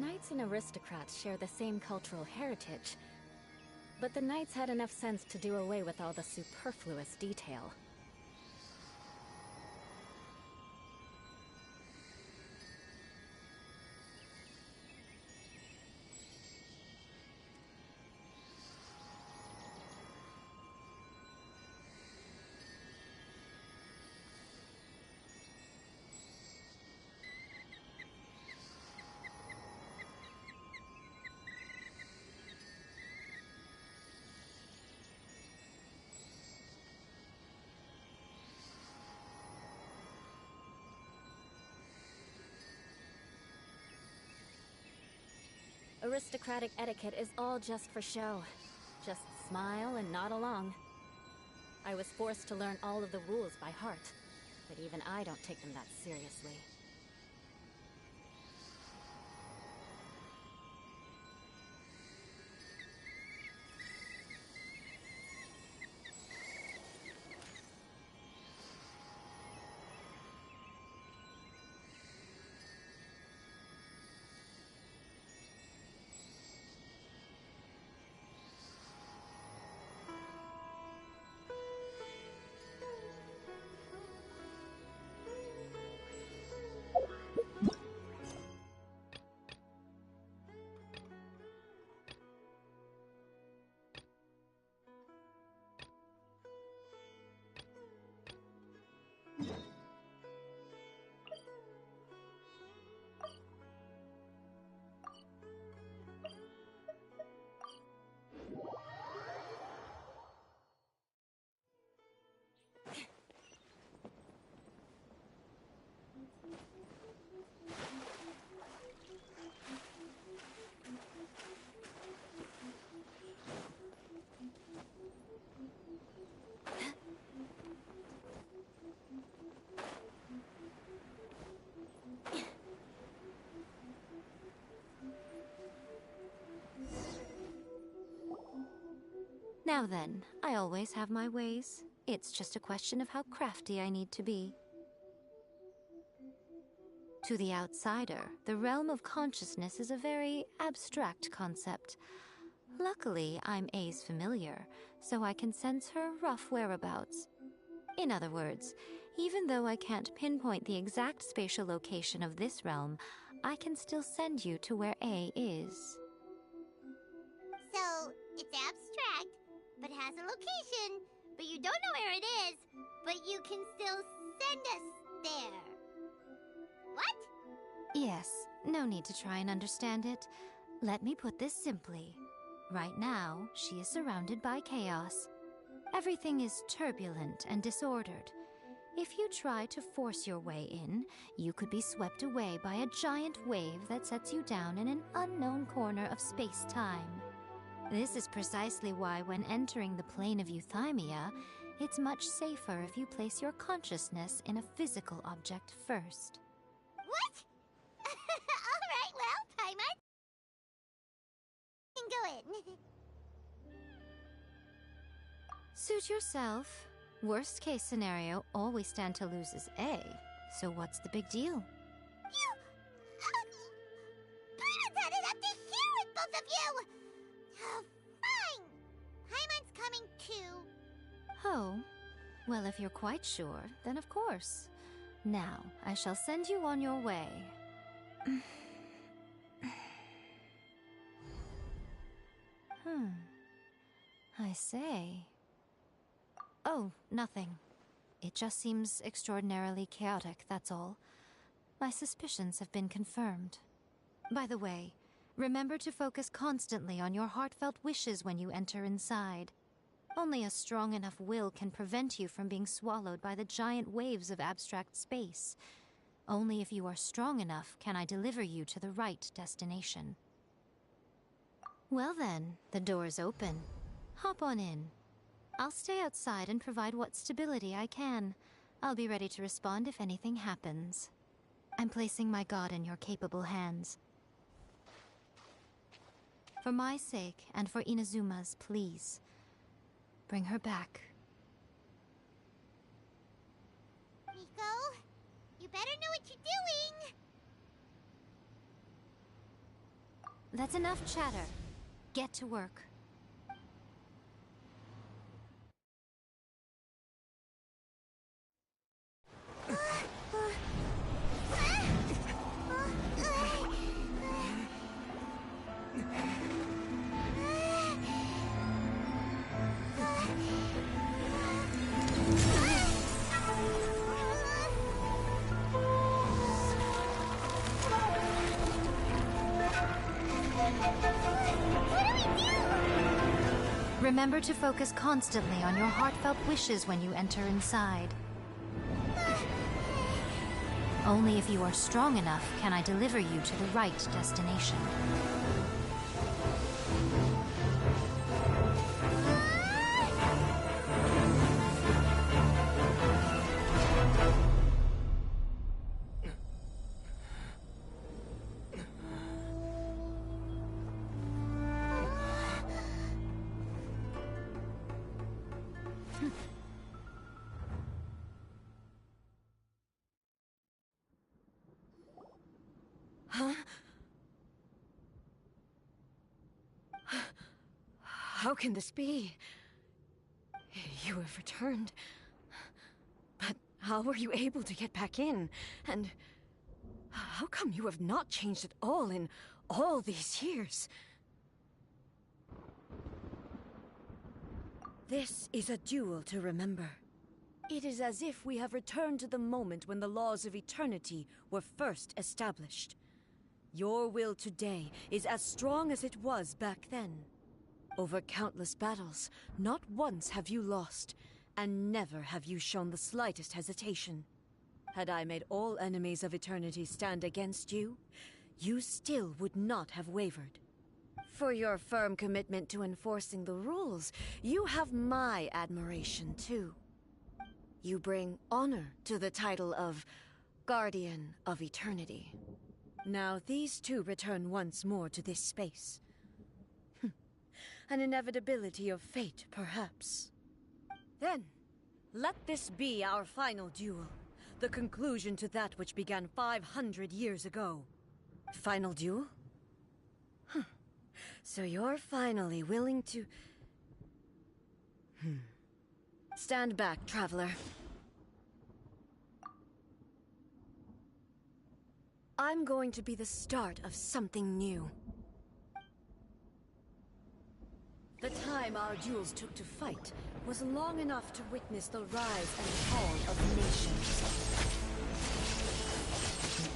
knights and aristocrats share the same cultural heritage, but the knights had enough sense to do away with all the superfluous detail. Aristocratic etiquette is all just for show. Just smile and nod along. I was forced to learn all of the rules by heart, but even I don't take them that seriously. Now then, I always have my ways. It's just a question of how crafty I need to be. To the outsider, the realm of consciousness is a very abstract concept. Luckily, I'm A's familiar, so I can sense her rough whereabouts. In other words, even though I can't pinpoint the exact spatial location of this realm, I can still send you to where A is. So, it's abstract, but has a location, but you don't know where it is, but you can still send us there. What? Yes, no need to try and understand it. Let me put this simply. Right now, she is surrounded by chaos. Everything is turbulent and disordered. If you try to force your way in, you could be swept away by a giant wave that sets you down in an unknown corner of space-time. This is precisely why when entering the plane of euthymia, it's much safer if you place your consciousness in a physical object first. What? Alright, well, Paimon. You can go in. Suit yourself. Worst case scenario, all we stand to lose is A. So what's the big deal? You... Paimon's had it up to here with both of you! Oh, fine! Paimon's coming too. Oh, well, if you're quite sure, then of course. Now, I shall send you on your way. I say... Oh, nothing. It just seems extraordinarily chaotic, that's all. My suspicions have been confirmed. By the way, remember to focus constantly on your heartfelt wishes when you enter inside. Only a strong enough will can prevent you from being swallowed by the giant waves of abstract space. Only if you are strong enough can I deliver you to the right destination. Well then, the door's open. Hop on in. I'll stay outside and provide what stability I can. I'll be ready to respond if anything happens. I'm placing my god in your capable hands. For my sake, and for Inazuma's, please. Bring her back. Miko, you better know what you're doing! That's enough chatter. Get to work. Remember to focus constantly on your heartfelt wishes when you enter inside. Only if you are strong enough can I deliver you to the right destination. Huh? How can this be? You have returned. But how were you able to get back in? And how come you have not changed at all in all these years? This is a duel to remember. It is as if we have returned to the moment when the laws of eternity were first established. Your will today is as strong as it was back then. Over countless battles, not once have you lost, and never have you shown the slightest hesitation. Had I made all enemies of eternity stand against you, you still would not have wavered. For your firm commitment to enforcing the rules, you have my admiration too. You bring honor to the title of Guardian of Eternity. Now these two return once more to this space. An inevitability of fate, perhaps. Then, let this be our final duel. The conclusion to that which began 500 years ago. Final duel? So you're finally willing to... Stand back, traveler. I'm going to be the start of something new. The time our duels took to fight was long enough to witness the rise and fall of nations.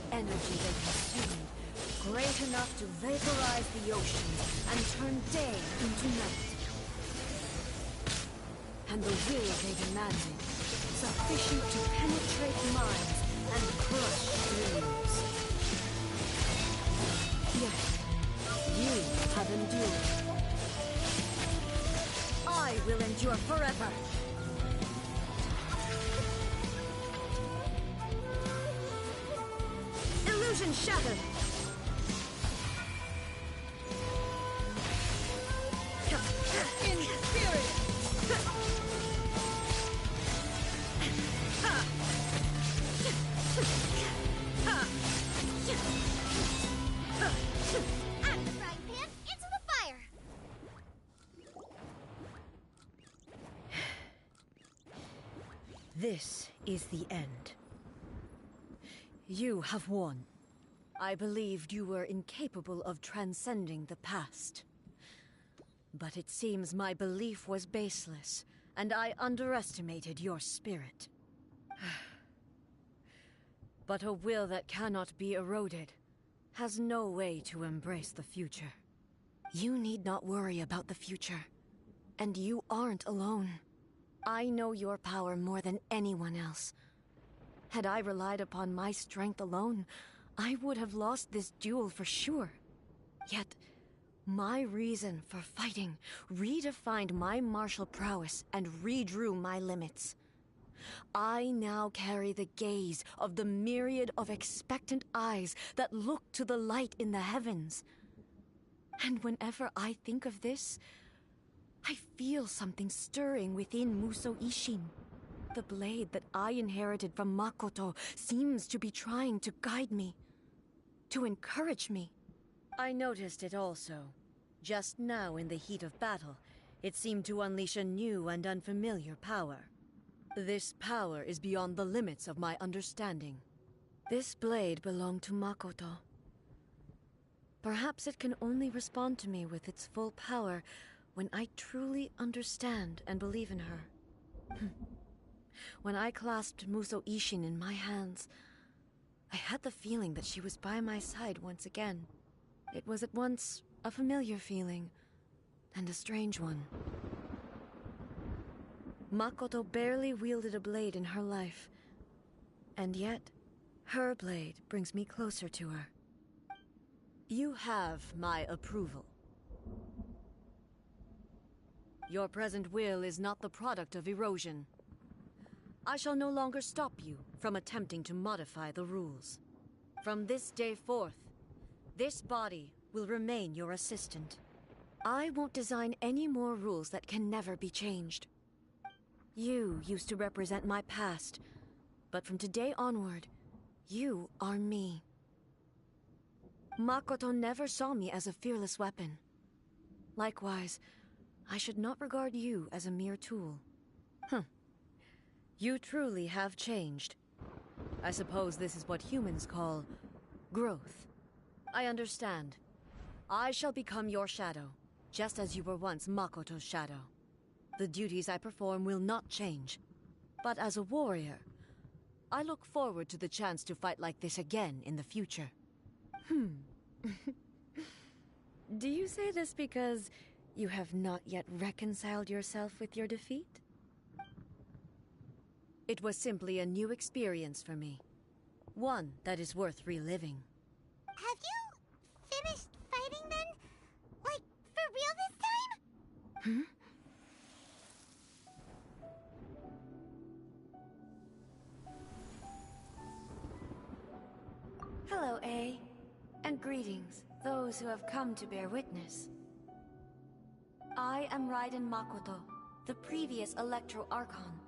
The energy they consumed, great enough to vaporize the oceans and turn day into night. And the will they demanded, sufficient to penetrate minds and crush dreams. Yet, you have endured. I will endure forever. Illusion shattered. In spirit. Out the frying pan, into the fire! This is the end. You have won. I believed you were incapable of transcending the past. But it seems my belief was baseless, and I underestimated your spirit. But a will that cannot be eroded has no way to embrace the future. You need not worry about the future. And you aren't alone. I know your power more than anyone else. Had I relied upon my strength alone, I would have lost this duel for sure. Yet, my reason for fighting redefined my martial prowess and redrew my limits. I now carry the gaze of the myriad of expectant eyes that look to the light in the heavens. And whenever I think of this, I feel something stirring within Muso Ishin. The blade that I inherited from Makoto seems to be trying to guide me, to encourage me. I noticed it also. Just now, in the heat of battle, it seemed to unleash a new and unfamiliar power. This power is beyond the limits of my understanding. This blade belonged to Makoto. Perhaps it can only respond to me with its full power when I truly understand and believe in her. When I clasped Muso Ishin in my hands, I had the feeling that she was by my side once again. It was at once a familiar feeling and a strange one. Makoto barely wielded a blade in her life, and yet her blade brings me closer to her. You have my approval. Your present will is not the product of erosion. I shall no longer stop you from attempting to modify the rules. From this day forth, this body will remain your assistant. I won't design any more rules that can never be changed. You used to represent my past, but from today onward, you are me. Makoto never saw me as a fearless weapon. Likewise, I should not regard you as a mere tool. You truly have changed. I suppose this is what humans call growth. I understand. I shall become your shadow, just as you were once Makoto's shadow. The duties I perform will not change. But as a warrior, I look forward to the chance to fight like this again in the future. Do you say this because you have not yet reconciled yourself with your defeat? It was simply a new experience for me. One that is worth reliving. Have you finished fighting then? Like, for real this time? Hello, A. And greetings, those who have come to bear witness. I am Raiden Makoto, the previous Electro Archon,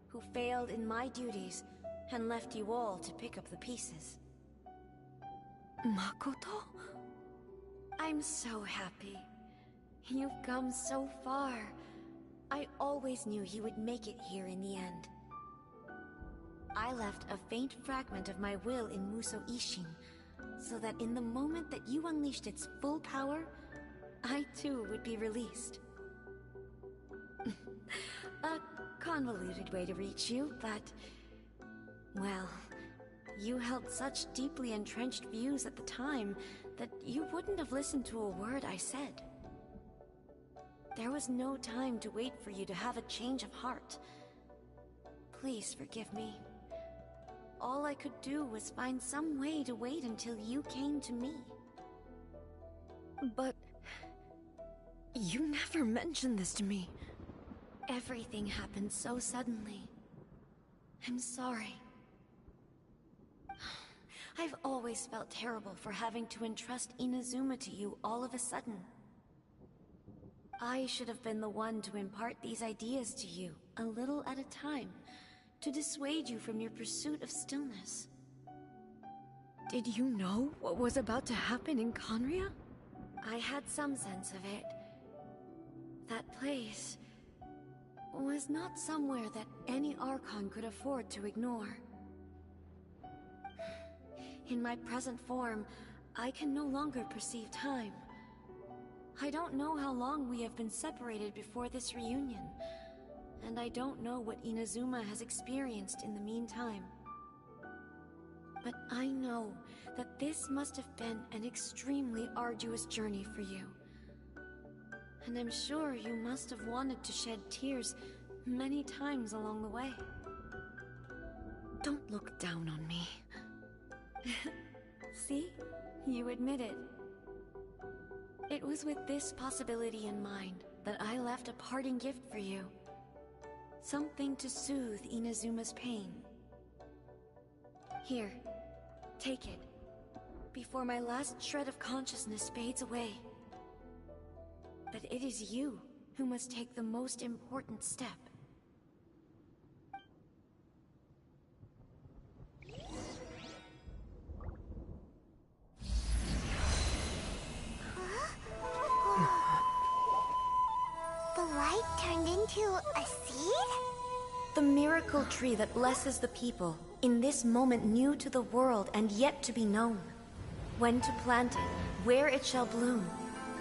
who failed in my duties and left you all to pick up the pieces. Makoto? I'm so happy. You've come so far. I always knew you would make it here in the end. I left a faint fragment of my will in Muso Ishin, so that in the moment that you unleashed its full power, I too would be released. A convoluted way to reach you, but... well, you held such deeply entrenched views at the time that you wouldn't have listened to a word I said. There was no time to wait for you to have a change of heart. Please forgive me. All I could do was find some way to wait until you came to me. But... you never mentioned this to me. Everything happened so suddenly. I'm sorry. I've always felt terrible for having to entrust Inazuma to you all of a sudden. I should have been the one to impart these ideas to you, a little at a time, to dissuade you from your pursuit of stillness. Did you know what was about to happen in Conria? I had some sense of it. That place was not somewhere that any Archon could afford to ignore. In my present form, I can no longer perceive time. I don't know how long we have been separated before this reunion, and I don't know what Inazuma has experienced in the meantime. But I know that this must have been an extremely arduous journey for you. And I'm sure you must have wanted to shed tears many times along the way. Don't look down on me. See? You admit it. It was with this possibility in mind that I left a parting gift for you. Something to soothe Inazuma's pain. Here, take it, before my last shred of consciousness fades away. But it is you who must take the most important step. light turned into a seed? The miracle tree that blesses the people, in this moment new to the world and yet to be known. When to plant it, where it shall bloom.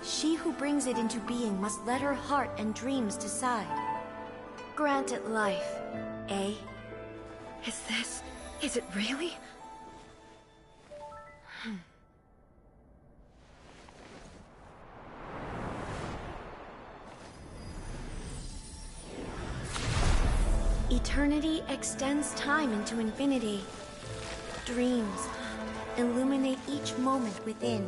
She who brings it into being must let her heart and dreams decide. Grant it life, eh? Is it really? Eternity extends time into infinity. Dreams illuminate each moment within.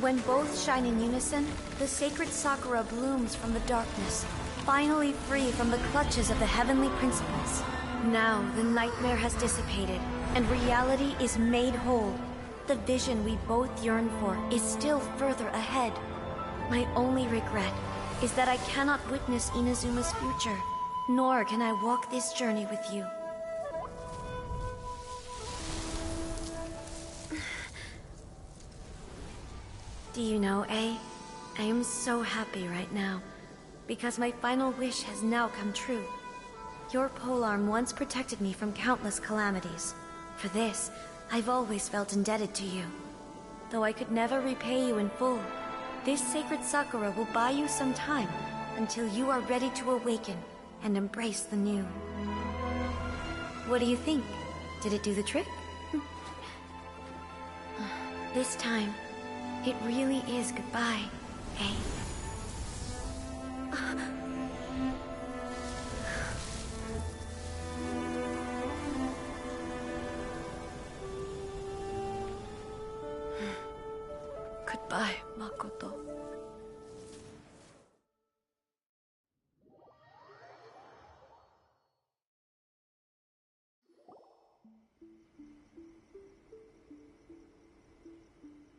When both shine in unison, the sacred Sakura blooms from the darkness, finally free from the clutches of the heavenly principles. Now the nightmare has dissipated, and reality is made whole. The vision we both yearn for is still further ahead. My only regret is that I cannot witness Inazuma's future, nor can I walk this journey with you. Do you know, A? I am so happy right now, because my final wish has now come true. Your polearm once protected me from countless calamities. For this, I've always felt indebted to you. Though I could never repay you in full, this sacred Sakura will buy you some time until you are ready to awaken and embrace the new. What do you think? Did it do the trick? This time, it really is goodbye, eh? Goodbye, Makoto.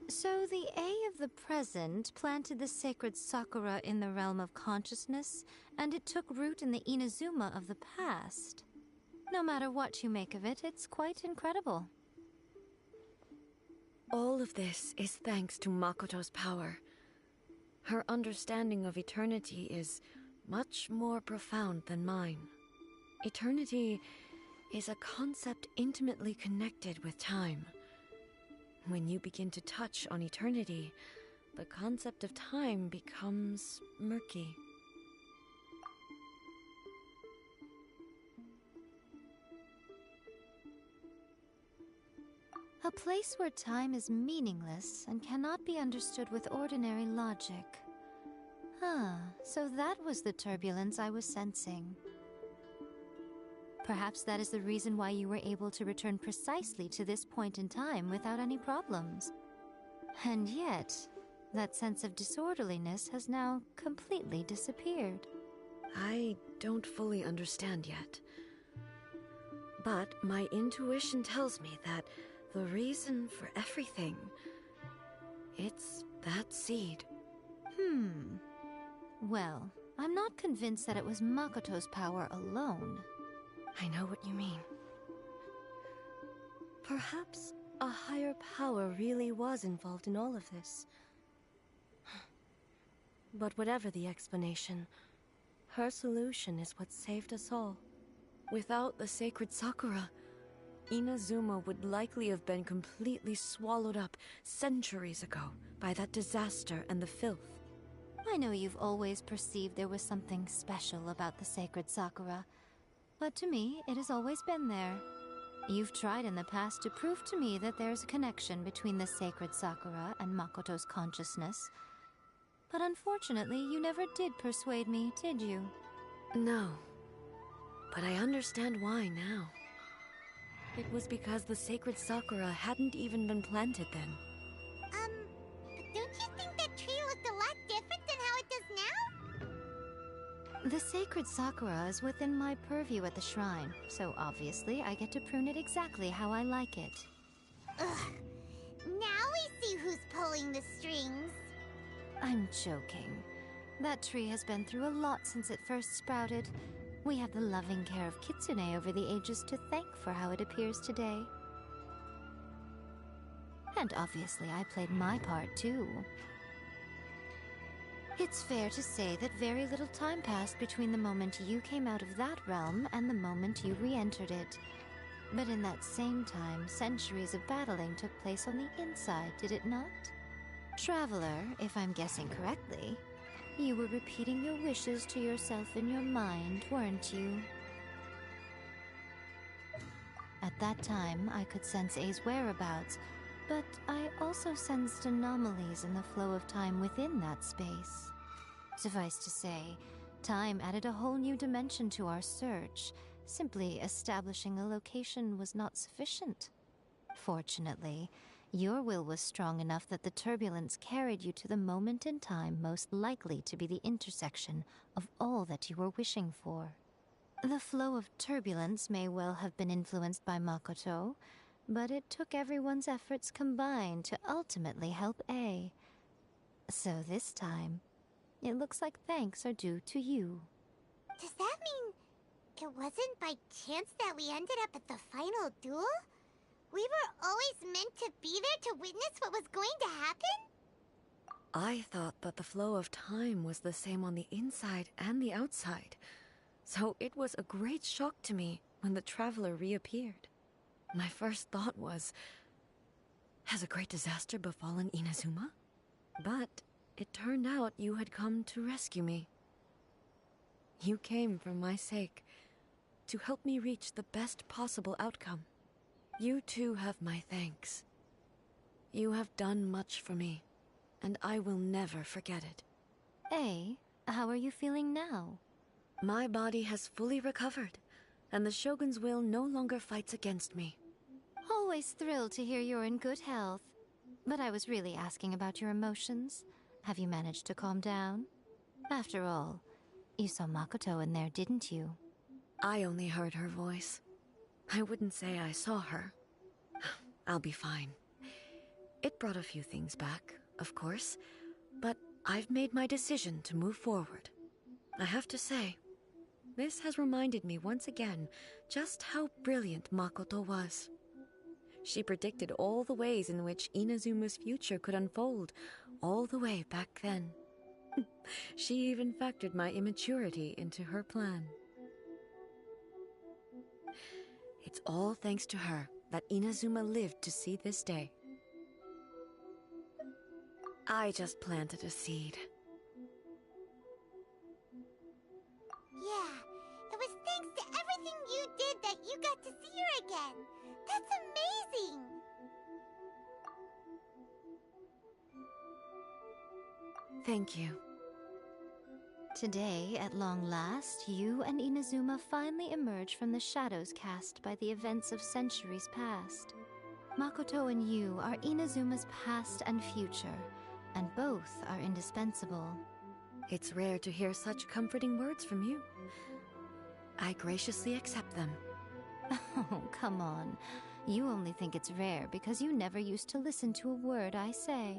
So the A of the present planted the sacred Sakura in the realm of consciousness, and it took root in the Inazuma of the past. No matter what you make of it, it's quite incredible. All of this is thanks to Makoto's power. Her understanding of eternity is much more profound than mine. Eternity is a concept intimately connected with time. When you begin to touch on eternity, the concept of time becomes murky. A place where time is meaningless and cannot be understood with ordinary logic. Ah, so that was the turbulence I was sensing. Perhaps that is the reason why you were able to return precisely to this point in time without any problems. And yet, that sense of disorderliness has now completely disappeared. I don't fully understand yet. But my intuition tells me that the reason for everything, it's that seed. Well, I'm not convinced that it was Makoto's power alone. I know what you mean. Perhaps a higher power really was involved in all of this. But whatever the explanation, her solution is what saved us all. Without the sacred Sakura, Inazuma would likely have been completely swallowed up centuries ago by that disaster and the filth. I know you've always perceived there was something special about the sacred Sakura, but to me, it has always been there. You've tried in the past to prove to me that there's a connection between the sacred Sakura and Makoto's consciousness. But unfortunately, you never did persuade me, did you? No. But I understand why now. It was because the sacred Sakura hadn't even been planted then. Don't you think that tree looked a lot different than how it does now? The sacred Sakura is within my purview at the shrine, so obviously I get to prune it exactly how I like it. Ugh. Now we see who's pulling the strings. I'm joking. That tree has been through a lot since it first sprouted. We have the loving care of Kitsune over the ages to thank for how it appears today. And obviously I played my part too. It's fair to say that very little time passed between the moment you came out of that realm and the moment you re-entered it. But in that same time, centuries of battling took place on the inside, did it not? Traveler, if I'm guessing correctly, you were repeating your wishes to yourself in your mind, weren't you? At that time, I could sense A's whereabouts, but I also sensed anomalies in the flow of time within that space. Suffice to say, time added a whole new dimension to our search. Simply establishing a location was not sufficient. Fortunately, your will was strong enough that the turbulence carried you to the moment in time most likely to be the intersection of all that you were wishing for. The flow of turbulence may well have been influenced by Makoto, but it took everyone's efforts combined to ultimately help A. So this time, it looks like thanks are due to you. Does that mean it wasn't by chance that we ended up at the final duel? We were always meant to be there to witness what was going to happen? I thought that the flow of time was the same on the inside and the outside, so it was a great shock to me when the traveler reappeared. My first thought was, has a great disaster befallen Inazuma? But it turned out you had come to rescue me. You came for my sake, to help me reach the best possible outcome. You too have my thanks. You have done much for me, and I will never forget it. A, how are you feeling now? My body has fully recovered, and the Shogun's will no longer fights against me. Always thrilled to hear you're in good health. But I was really asking about your emotions. Have you managed to calm down? After all, you saw Makoto in there, didn't you? I only heard her voice. I wouldn't say I saw her. I'll be fine. It brought a few things back, of course, but I've made my decision to move forward. I have to say, this has reminded me once again just how brilliant Makoto was. She predicted all the ways in which Inazuma's future could unfold, all the way back then. She even factored my immaturity into her plan. It's all thanks to her that Inazuma lived to see this day. I just planted a seed. Yeah, it was thanks to everything you did that you got to see her again. That's amazing! Thank you. Today, at long last, you and Inazuma finally emerge from the shadows cast by the events of centuries past. Makoto and you are Inazuma's past and future, and both are indispensable. It's rare to hear such comforting words from you. I graciously accept them. Oh, come on. You only think it's rare because you never used to listen to a word I say.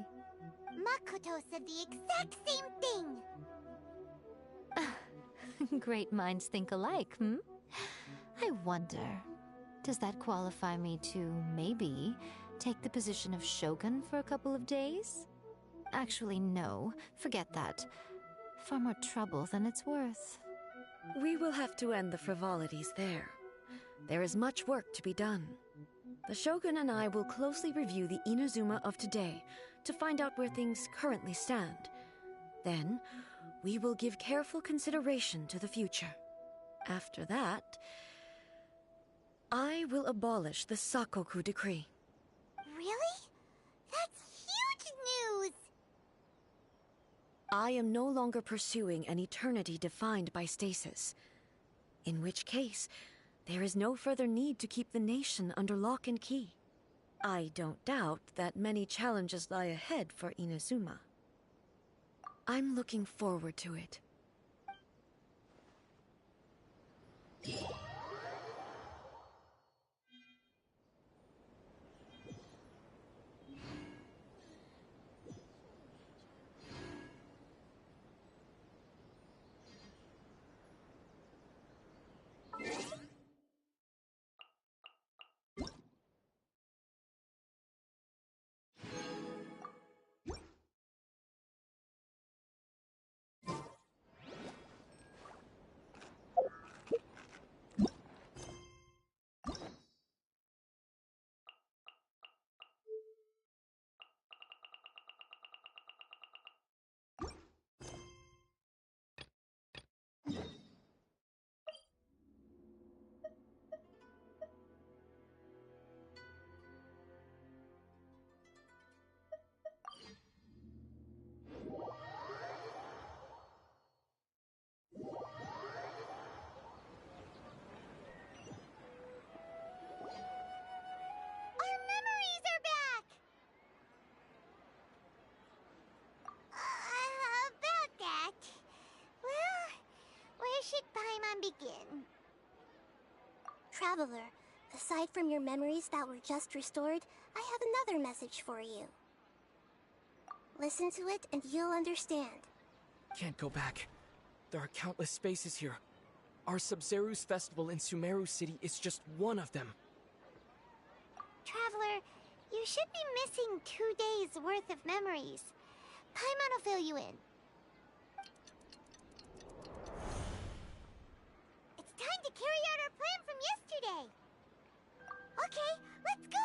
Makoto said the exact same thing! Great minds think alike, hmm? I wonder, does that qualify me to, maybe, take the position of Shogun for a couple of days? Actually, no. Forget that. Far more trouble than it's worth. We will have to end the frivolities there. There is much work to be done. The Shogun and I will closely review the Inazuma of today to find out where things currently stand. Then, we will give careful consideration to the future. After that, I will abolish the Sakoku decree. Really? That's huge news! I am no longer pursuing an eternity defined by stasis. In which case, there is no further need to keep the nation under lock and key. I don't doubt that many challenges lie ahead for Inazuma. I'm looking forward to it. begin. Traveler, aside from your memories that were just restored, I have another message for you. Listen to it and you'll understand. Can't go back. There are countless spaces here. Our Sub-Zeru's festival in Sumeru City is just one of them. Traveler, you should be missing 2 days worth of memories. Paimon will fill you in. It's time to carry out our plan from yesterday. Okay, let's go!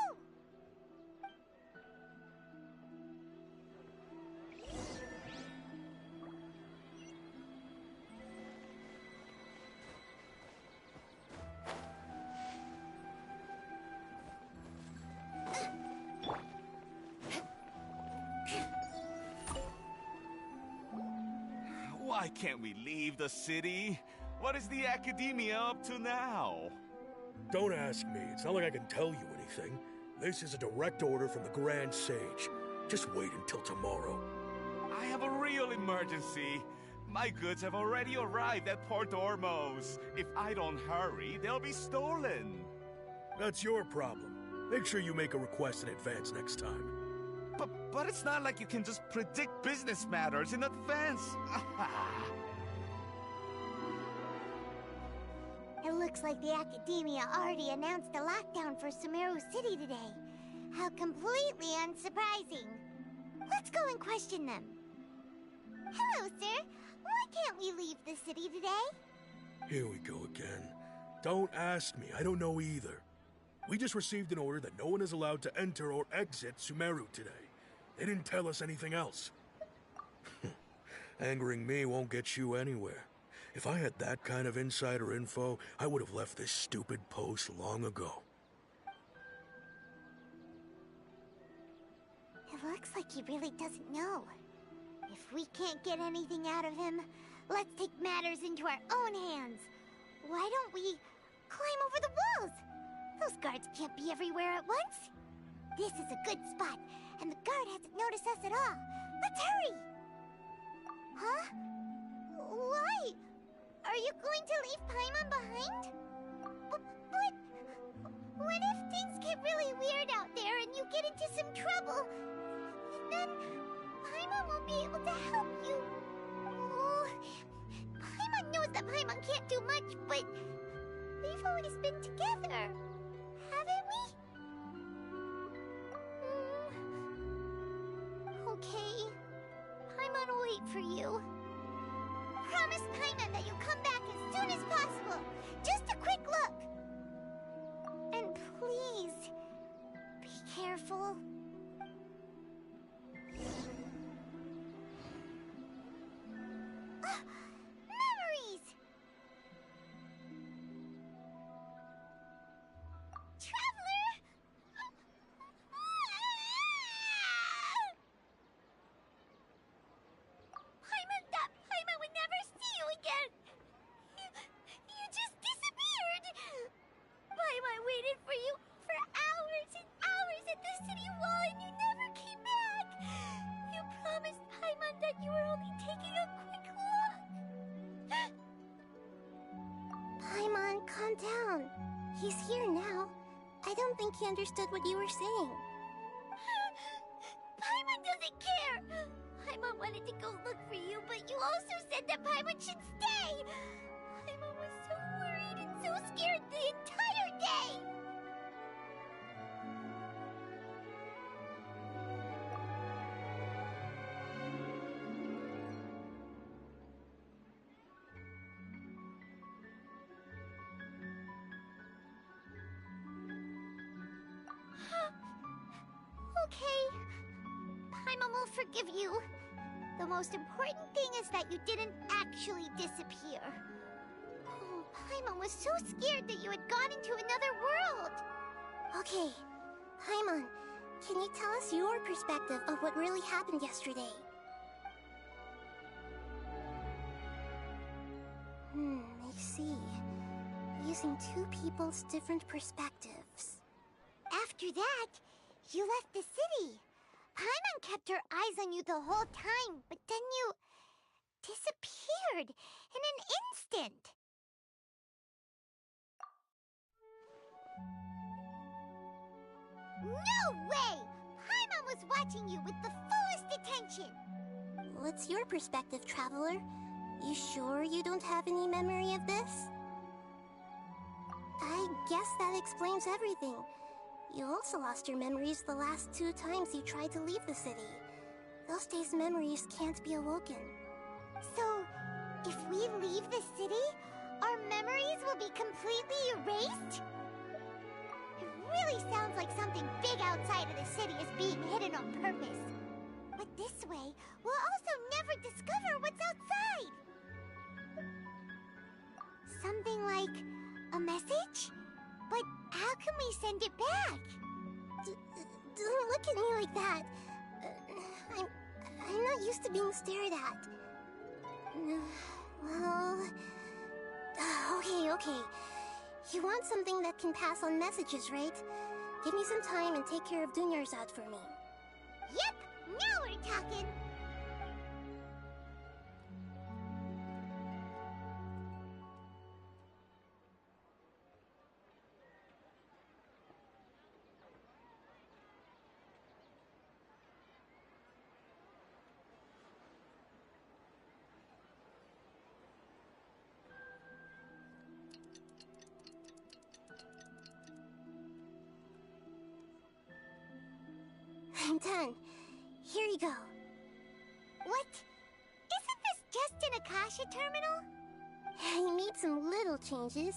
Why can't we leave the city? What is the academia up to now? Don't ask me. It's not like I can tell you anything. This is a direct order from the Grand Sage. Just wait until tomorrow. I have a real emergency. My goods have already arrived at Port Ormos. If I don't hurry, they'll be stolen. That's your problem. Make sure you make a request in advance next time. But it's not like you can just predict business matters in advance. It looks like the Academia already announced a lockdown for Sumeru City today. How completely unsurprising. Let's go and question them. Hello, sir. Why can't we leave the city today? Here we go again. Don't ask me. I don't know either. We just received an order that no one is allowed to enter or exit Sumeru today. They didn't tell us anything else. Angering me won't get you anywhere. If I had that kind of insider info, I would have left this stupid post long ago. It looks like he really doesn't know. If we can't get anything out of him, let's take matters into our own hands. Why don't we climb over the walls? Those guards can't be everywhere at once. This is a good spot, and the guard hasn't noticed us at all. Let's hurry! Huh? Why? Are you going to leave Paimon behind? But what if things get really weird out there and you get into some trouble? Then Paimon won't be able to help you. Oh, Paimon knows that Paimon can't do much, but we've always been together, haven't we? Okay. Paimon will wait for you. Promise Paimon that you'll come back as soon as possible. Just a quick look. And please, be careful. Memories! Traveler! Paimon would never see you again! You just disappeared! Paimon waited for you for hours and hours at the city wall and you never came back! You promised Paimon that you were only taking a quick look! Paimon, calm down. He's here now. I don't think he understood what you were saying. Paimon doesn't care! Paimon wanted to go look for you, but you also said that Paimon should stay! Paimon was so worried and so scared the entire day! Okay. Paimon will forgive you. The most important thing is that you didn't actually disappear. Oh, Paimon was so scared that you had gone into another world. Okay, Paimon, can you tell us your perspective of what really happened yesterday? I see. Using two people's different perspectives. After that, you left the city. Paimon kept her eyes on you the whole time, but then you disappeared in an instant. No way! Paimon was watching you with the fullest attention! What's your perspective, Traveler? You sure you don't have any memory of this? I guess that explains everything. You also lost your memories the last 2 times you tried to leave the city. Those days' memories can't be awoken. So, if we leave the city, our memories will be completely erased? It really sounds like something big outside of the city is being hidden on purpose. But this way, we'll also never discover what's outside! Something like a message? But how can we send it back? Don't look at me like that. I'm not used to being stared at. Well... Okay. You want something that can pass on messages, right? Give me some time and take care of Dunyarzad for me. Yep! Now we're talking! I'm done. Here you go. What? Isn't this just an Akasha terminal? I made some little changes.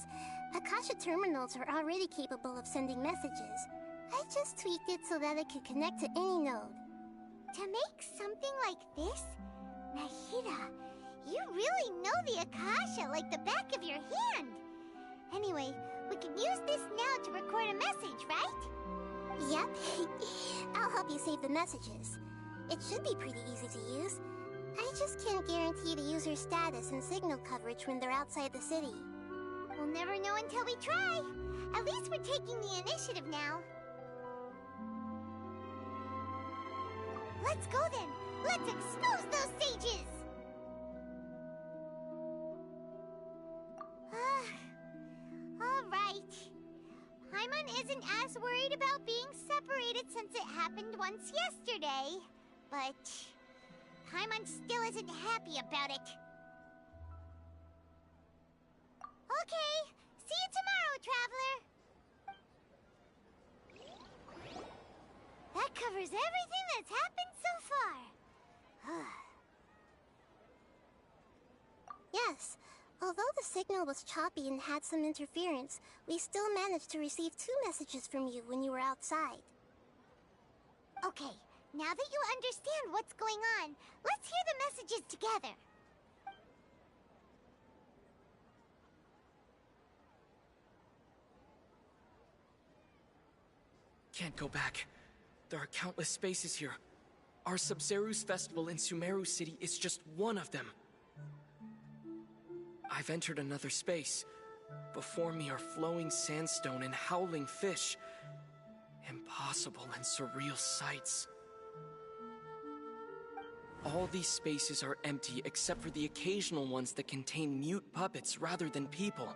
Akasha terminals are already capable of sending messages. I just tweaked it so that it could connect to any node. To make something like this? Nahida, you really know the Akasha like the back of your hand. Anyway, we can use this now to record a message, right? Yep. I'll help you save the messages. It should be pretty easy to use. I just can't guarantee the user's status and signal coverage when they're outside the city. We'll never know until we try. At least we're taking the initiative now. Let's go then. Let's expose those sages! Alright. Paimon isn't as worried about being separated since it happened once yesterday. But Paimon still isn't happy about it. Okay, see you tomorrow, Traveler! That covers everything that's happened so far. Yes. Although the signal was choppy and had some interference, we still managed to receive 2 messages from you when you were outside. Okay, now that you understand what's going on, let's hear the messages together. Can't go back. There are countless spaces here. Our Sub-Zeru's festival in Sumeru City is just one of them. I've entered another space. Before me are flowing sandstone and howling fish. Impossible and surreal sights. All these spaces are empty except for the occasional ones that contain mute puppets rather than people.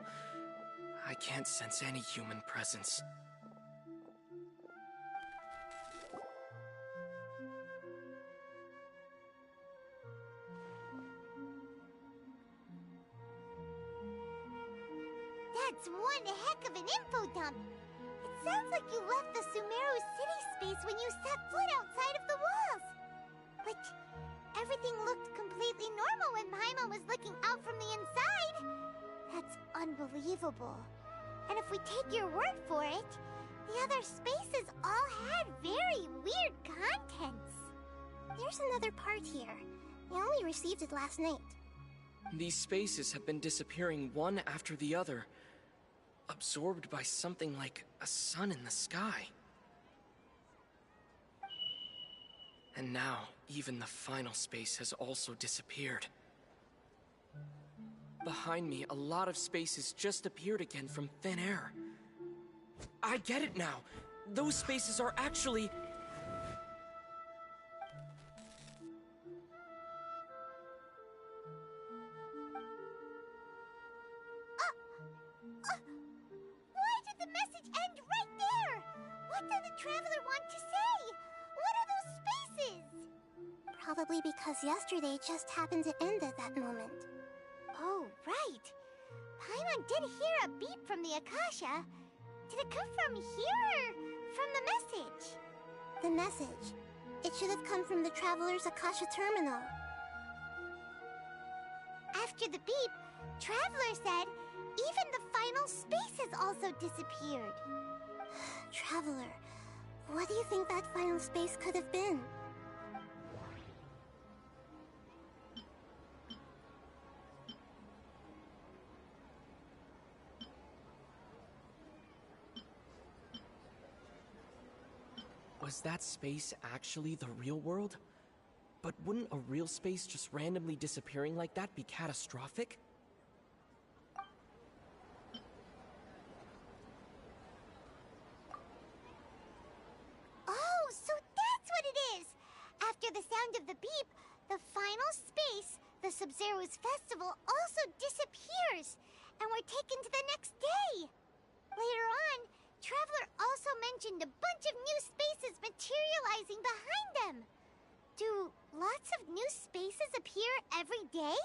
I can't sense any human presence. That's one heck of an info dump. It sounds like you left the Sumeru city space when you set foot outside of the walls. But everything looked completely normal when Paimon was looking out from the inside. That's unbelievable. And if we take your word for it, the other spaces all had very weird contents. There's another part here. We only received it last night. These spaces have been disappearing one after the other, absorbed by something like a sun in the sky. And now, even the final space has also disappeared. Behind me, a lot of spaces just appeared again from thin air. I get it now! Those spaces are actually... Why did the message end right there? What What did the Traveler want to say? What are those spaces? Probably because yesterday just happened to end at that moment. Oh, right. Paimon did hear a beep from the Akasha. Did it come from here or from the message? The message. It should have come from the Traveler's Akasha terminal. After the beep, Traveler said even the final spaces also disappeared. Traveler, what do you think that final space could have been? Was that space actually the real world? But wouldn't a real space just randomly disappearing like that be catastrophic? Oh, so that's what it is! After the sound of the beep, the final space, the Sub-Zero's festival, also disappears, and we're taken to the next day. Later on, Traveler also mentioned a bunch of new spaces materializing behind them. Do lots of new spaces appear every day?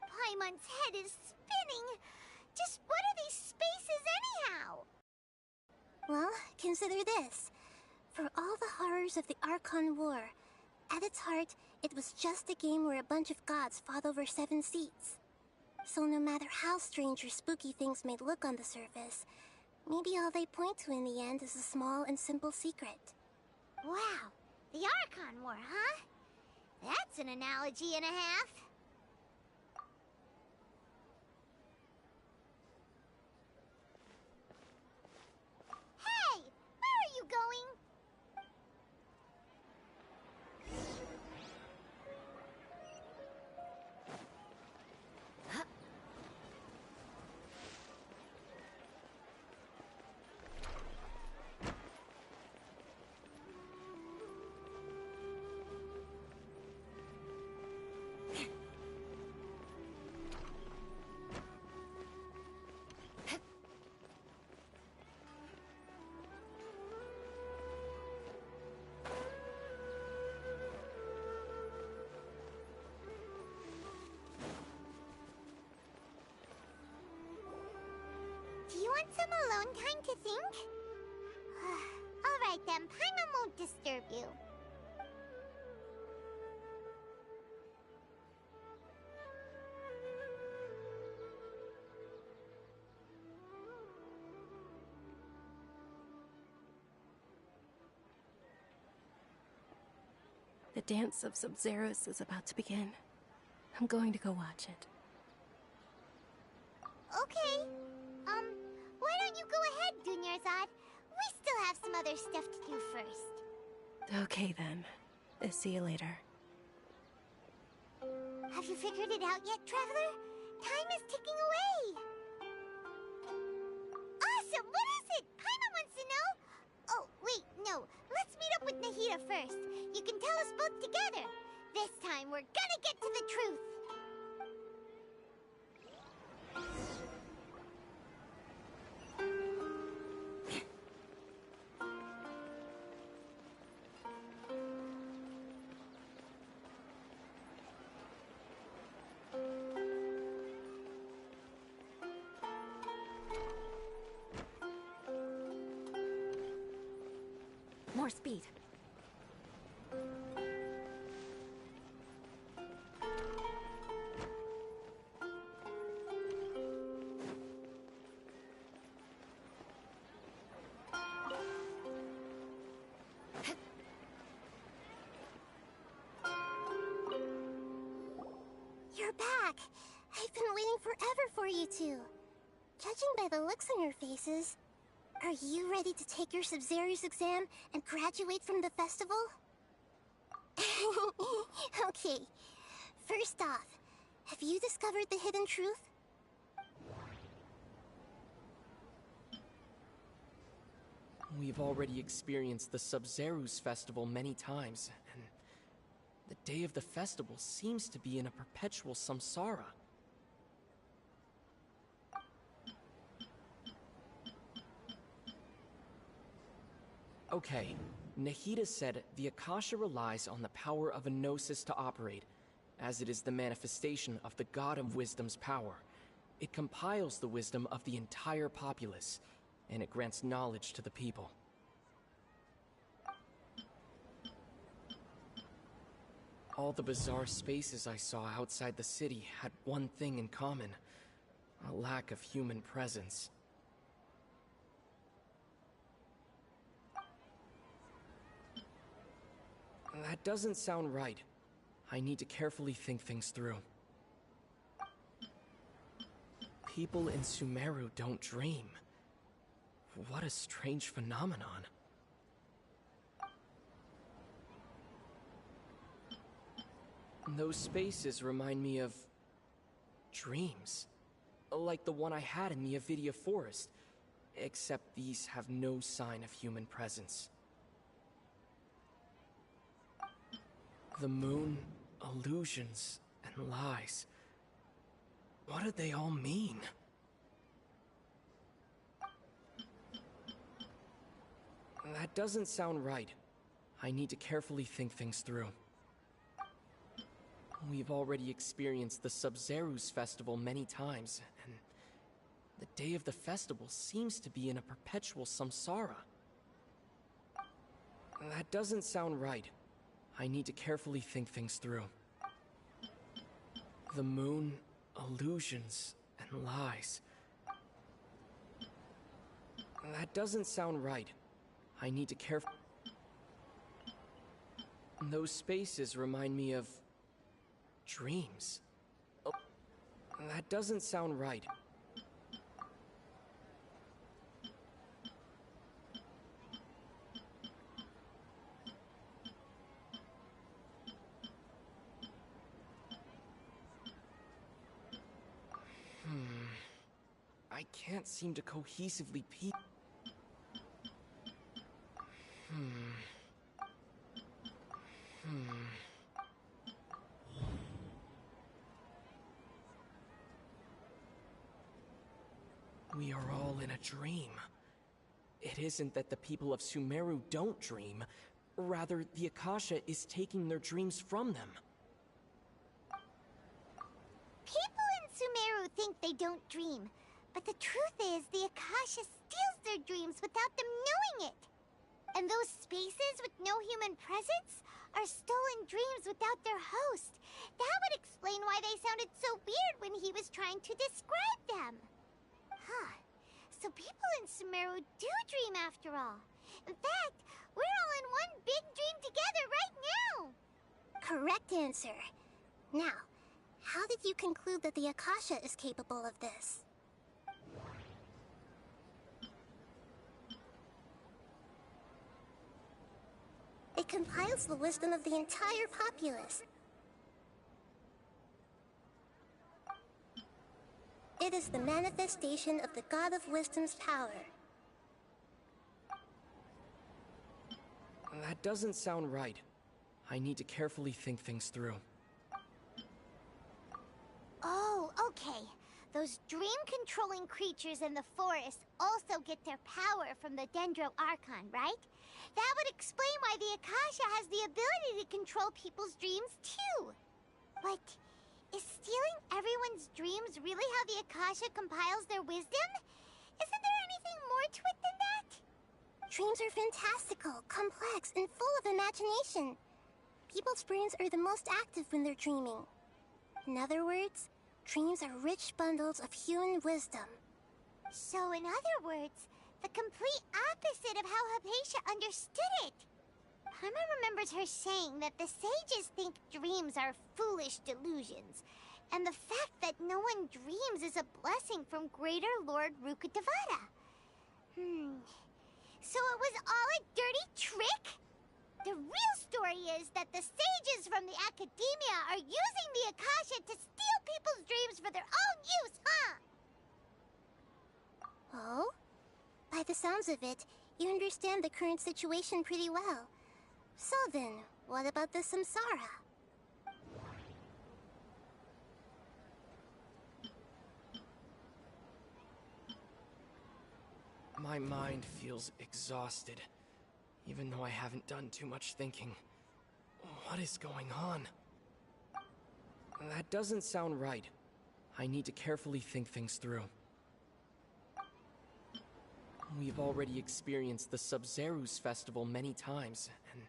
Paimon's head is spinning. Just what are these spaces anyhow? Well, consider this. For all the horrors of the Archon War, at its heart, it was just a game where a bunch of gods fought over 7 seats. So no matter how strange or spooky things may look on the surface, maybe all they point to in the end is a small and simple secret. Wow, the Archon War, huh? That's an analogy and a half. Hey, where are you going? Do you want some alone time to think? Alright then, Paimon won't disturb you. The dance of Sub-Zeros is about to begin. I'm going to go watch it. Okay. Why don't you go ahead, Dunyarzad? We still have some other stuff to do first. Okay then. See you later. Have you figured it out yet, Traveler? Time is ticking away. Awesome! What is it? Paimon wants to know. Oh, wait, no. Let's meet up with Nahida first. You can tell us both together. This time, we're gonna get to the truth. More speed. You're back! I've been waiting forever for you two. Judging by the looks on your faces, are you ready to take your Sub-Zero's exam and graduate from the festival? Okay, first off, have you discovered the hidden truth? We've already experienced the Sub-Zero's festival many times, and the day of the festival seems to be in a perpetual samsara. Okay, Nahida said the Akasha relies on the power of a gnosis to operate, as it is the manifestation of the God of Wisdom's power. It compiles the wisdom of the entire populace, and it grants knowledge to the people. All the bizarre spaces I saw outside the city had one thing in common: a lack of human presence. That doesn't sound right. I need to carefully think things through. People in Sumeru don't dream. What a strange phenomenon. Those spaces remind me of dreams. Like the one I had in the Avidia Forest, except these have no sign of human presence. The moon, illusions, and lies. What do they all mean? That doesn't sound right. I need to carefully think things through. We've already experienced the Sub-Zeru's festival many times, and the day of the festival seems to be in a perpetual samsara. That doesn't sound right. I need to carefully think things through. The moon, illusions, and lies. That doesn't sound right. I need to carefully... Those spaces remind me of... dreams. Oh, that doesn't sound right. I can't seem to cohesively We are all in a dream. It isn't that the people of Sumeru don't dream. Rather, the Akasha is taking their dreams from them. People in Sumeru think they don't dream, but the truth is the Akasha steals their dreams without them knowing it. And those spaces with no human presence are stolen dreams without their host. That would explain why they sounded so weird when he was trying to describe them. Huh. So people in Sumeru do dream after all. In fact, we're all in one big dream together right now. Correct answer. Now, how did you conclude that the Akasha is capable of this? It compiles the wisdom of the entire populace. It is the manifestation of the God of Wisdom's power. That doesn't sound right. I need to carefully think things through. Oh, okay. Those dream-controlling creatures in the forest also get their power from the Dendro Archon, right? That would explain why the Akasha has the ability to control people's dreams, too. But is stealing everyone's dreams really how the Akasha compiles their wisdom? Isn't there anything more to it than that? Dreams are fantastical, complex, and full of imagination. People's brains are the most active when they're dreaming. In other words, dreams are rich bundles of human wisdom. So in other words, the complete opposite of how Hypatia understood it. Paimon remembers her saying that the sages think dreams are foolish delusions, and the fact that no one dreams is a blessing from Greater Lord Rukkhadevata. So it was all a dirty trick? The real story is that the sages from the Academia are using the Akasha to steal people's dreams for their own use, huh? Oh? By the sounds of it, you understand the current situation pretty well. So then, what about the samsara? My mind feels exhausted. even though I haven't done too much thinking. What is going on? That doesn't sound right. I need to carefully think things through. We've already experienced the Sub-Zerus festival many times, and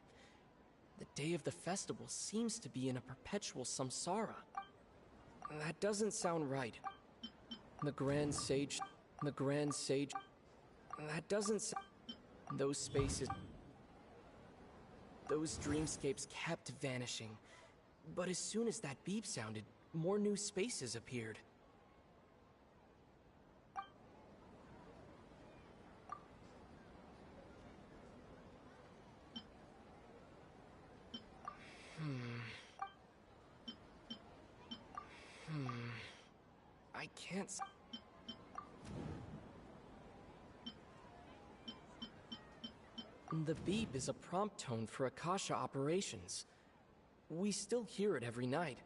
the day of the festival seems to be in a perpetual samsara. That doesn't sound right. The Grand Sage... That doesn't those spaces... Those dreamscapes kept vanishing. But as soon as that beep sounded, more new spaces appeared. I can't The beep is a prompt tone for Akasha operations. We still hear it every night,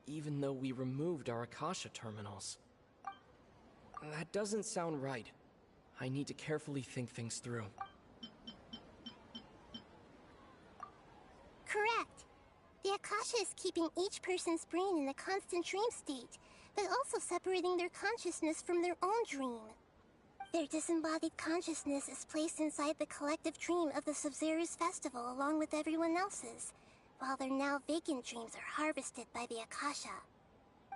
even though we removed our Akasha terminals. That doesn't sound right. I need to carefully think things through. Correct. The Akasha is keeping each person's brain in a constant dream state, but also separating their consciousness from their own dream. Their disembodied consciousness is placed inside the collective dream of the Sub-Zerus festival along with everyone else's, while their now vacant dreams are harvested by the Akasha.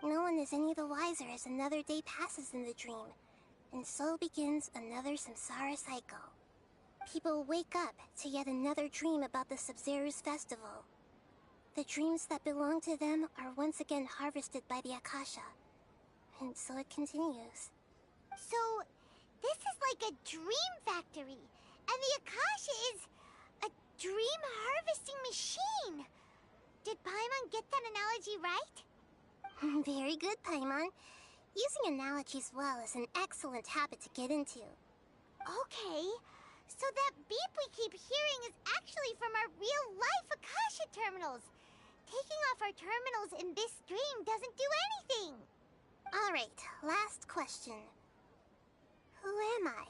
No one is any the wiser as another day passes in the dream, and so begins another samsara cycle. People wake up to yet another dream about the Sub-Zerus festival. The dreams that belong to them are once again harvested by the Akasha, and so it continues. So, this is like a dream factory, and the Akasha is a dream harvesting machine. Did Paimon get that analogy right? Very good, Paimon. Using analogies well is an excellent habit to get into. Okay, so that beep we keep hearing is actually from our real-life Akasha terminals. Taking off our terminals in this dream doesn't do anything. Alright, last question. Who am I?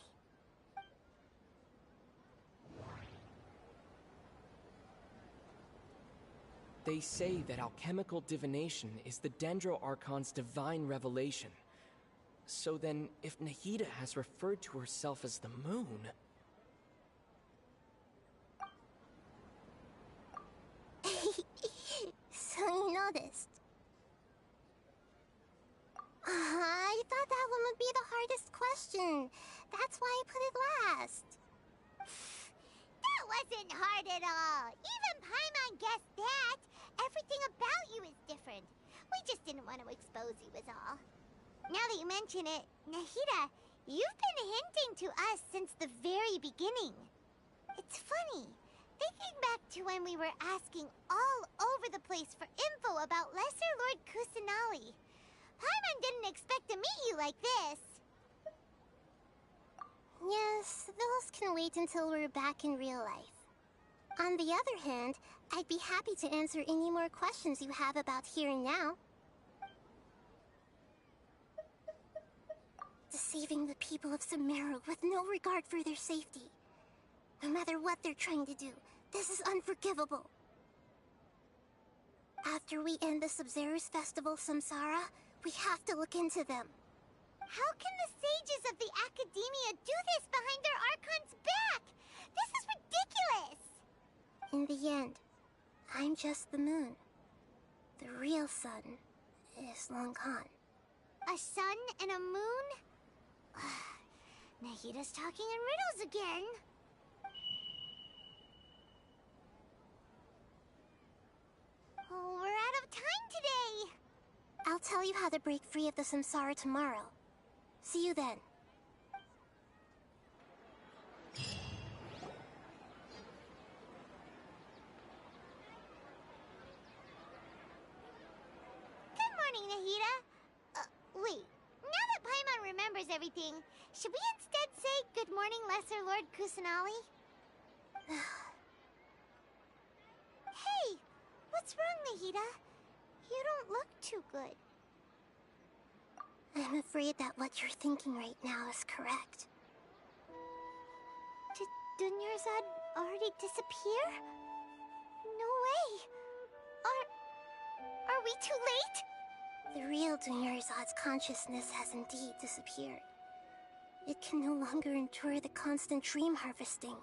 They say that alchemical divination is the Dendro Archon's divine revelation. So then, if Nahida has referred to herself as the moon... So you noticed. I thought that one would be the hardest question. That's why I put it last. That wasn't hard at all. Even Paimon guessed that. Everything about you is different. We just didn't want to expose you is all. Now that you mention it, Nahida, you've been hinting to us since the very beginning. It's funny. Thinking back to when we were asking all over the place for info about Lesser Lord Kusanali, Paimon didn't expect to meet you like this. Yes, those can wait until we're back in real life. On the other hand, I'd be happy to answer any more questions you have about here and now. Deceiving the people of Sumeru with no regard for their safety. No matter what they're trying to do, this is unforgivable. After we end the Sub-Zerus Festival Samsara, we have to look into them. How can the sages of the Academia do this behind their Archon's back? This is ridiculous! In the end, I'm just the moon. The real sun is long gone. A sun and a moon? Nahida's talking in riddles again. Oh, we're out of time today! I'll tell you how to break free of the samsara tomorrow. See you then. Good morning, Nahida. Wait. Now that Paimon remembers everything, should we instead say good morning, Lesser Lord Kusanali? Hey! What's wrong, Nahida? You don't look too good. I'm afraid that what you're thinking right now is correct. Did Dunyarzad already disappear? No way. Are we too late? The real Dunyarzad's consciousness has indeed disappeared. It can no longer endure the constant dream harvesting.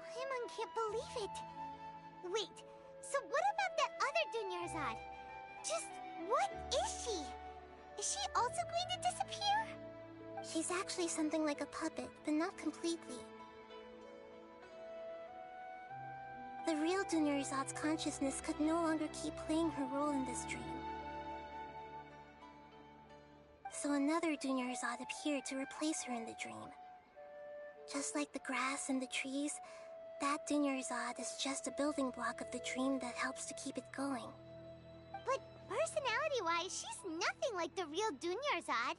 Paimon can't believe it. Wait, so what about that other Dunyarzad? Just what is she? Is she also going to disappear? She's actually something like a puppet, but not completely. The real Dunyarzad's consciousness could no longer keep playing her role in this dream. So another Dunyarzad appeared to replace her in the dream. Just like the grass and the trees, that Dunyarzad is just a building block of the dream that helps to keep it going. But personality-wise, she's nothing like the real Dunyarzad.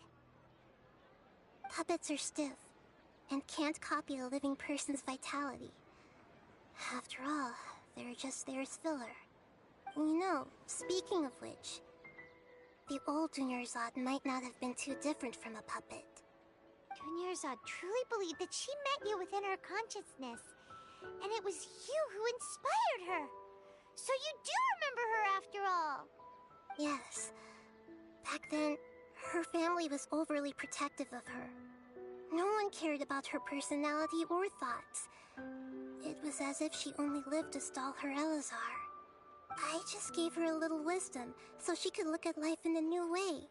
Puppets are stiff, and can't copy a living person's vitality. After all, they're just there as filler. You know, speaking of which, the old Dunyarzad might not have been too different from a puppet. Dunyarzad truly believed that she met you within her consciousness, and it was you who inspired her. So you do remember her after all. Yes. Back then, her family was overly protective of her. No one cared about her personality or thoughts. It was as if she only lived to stall her Elazar. I just gave her a little wisdom so she could look at life in a new way.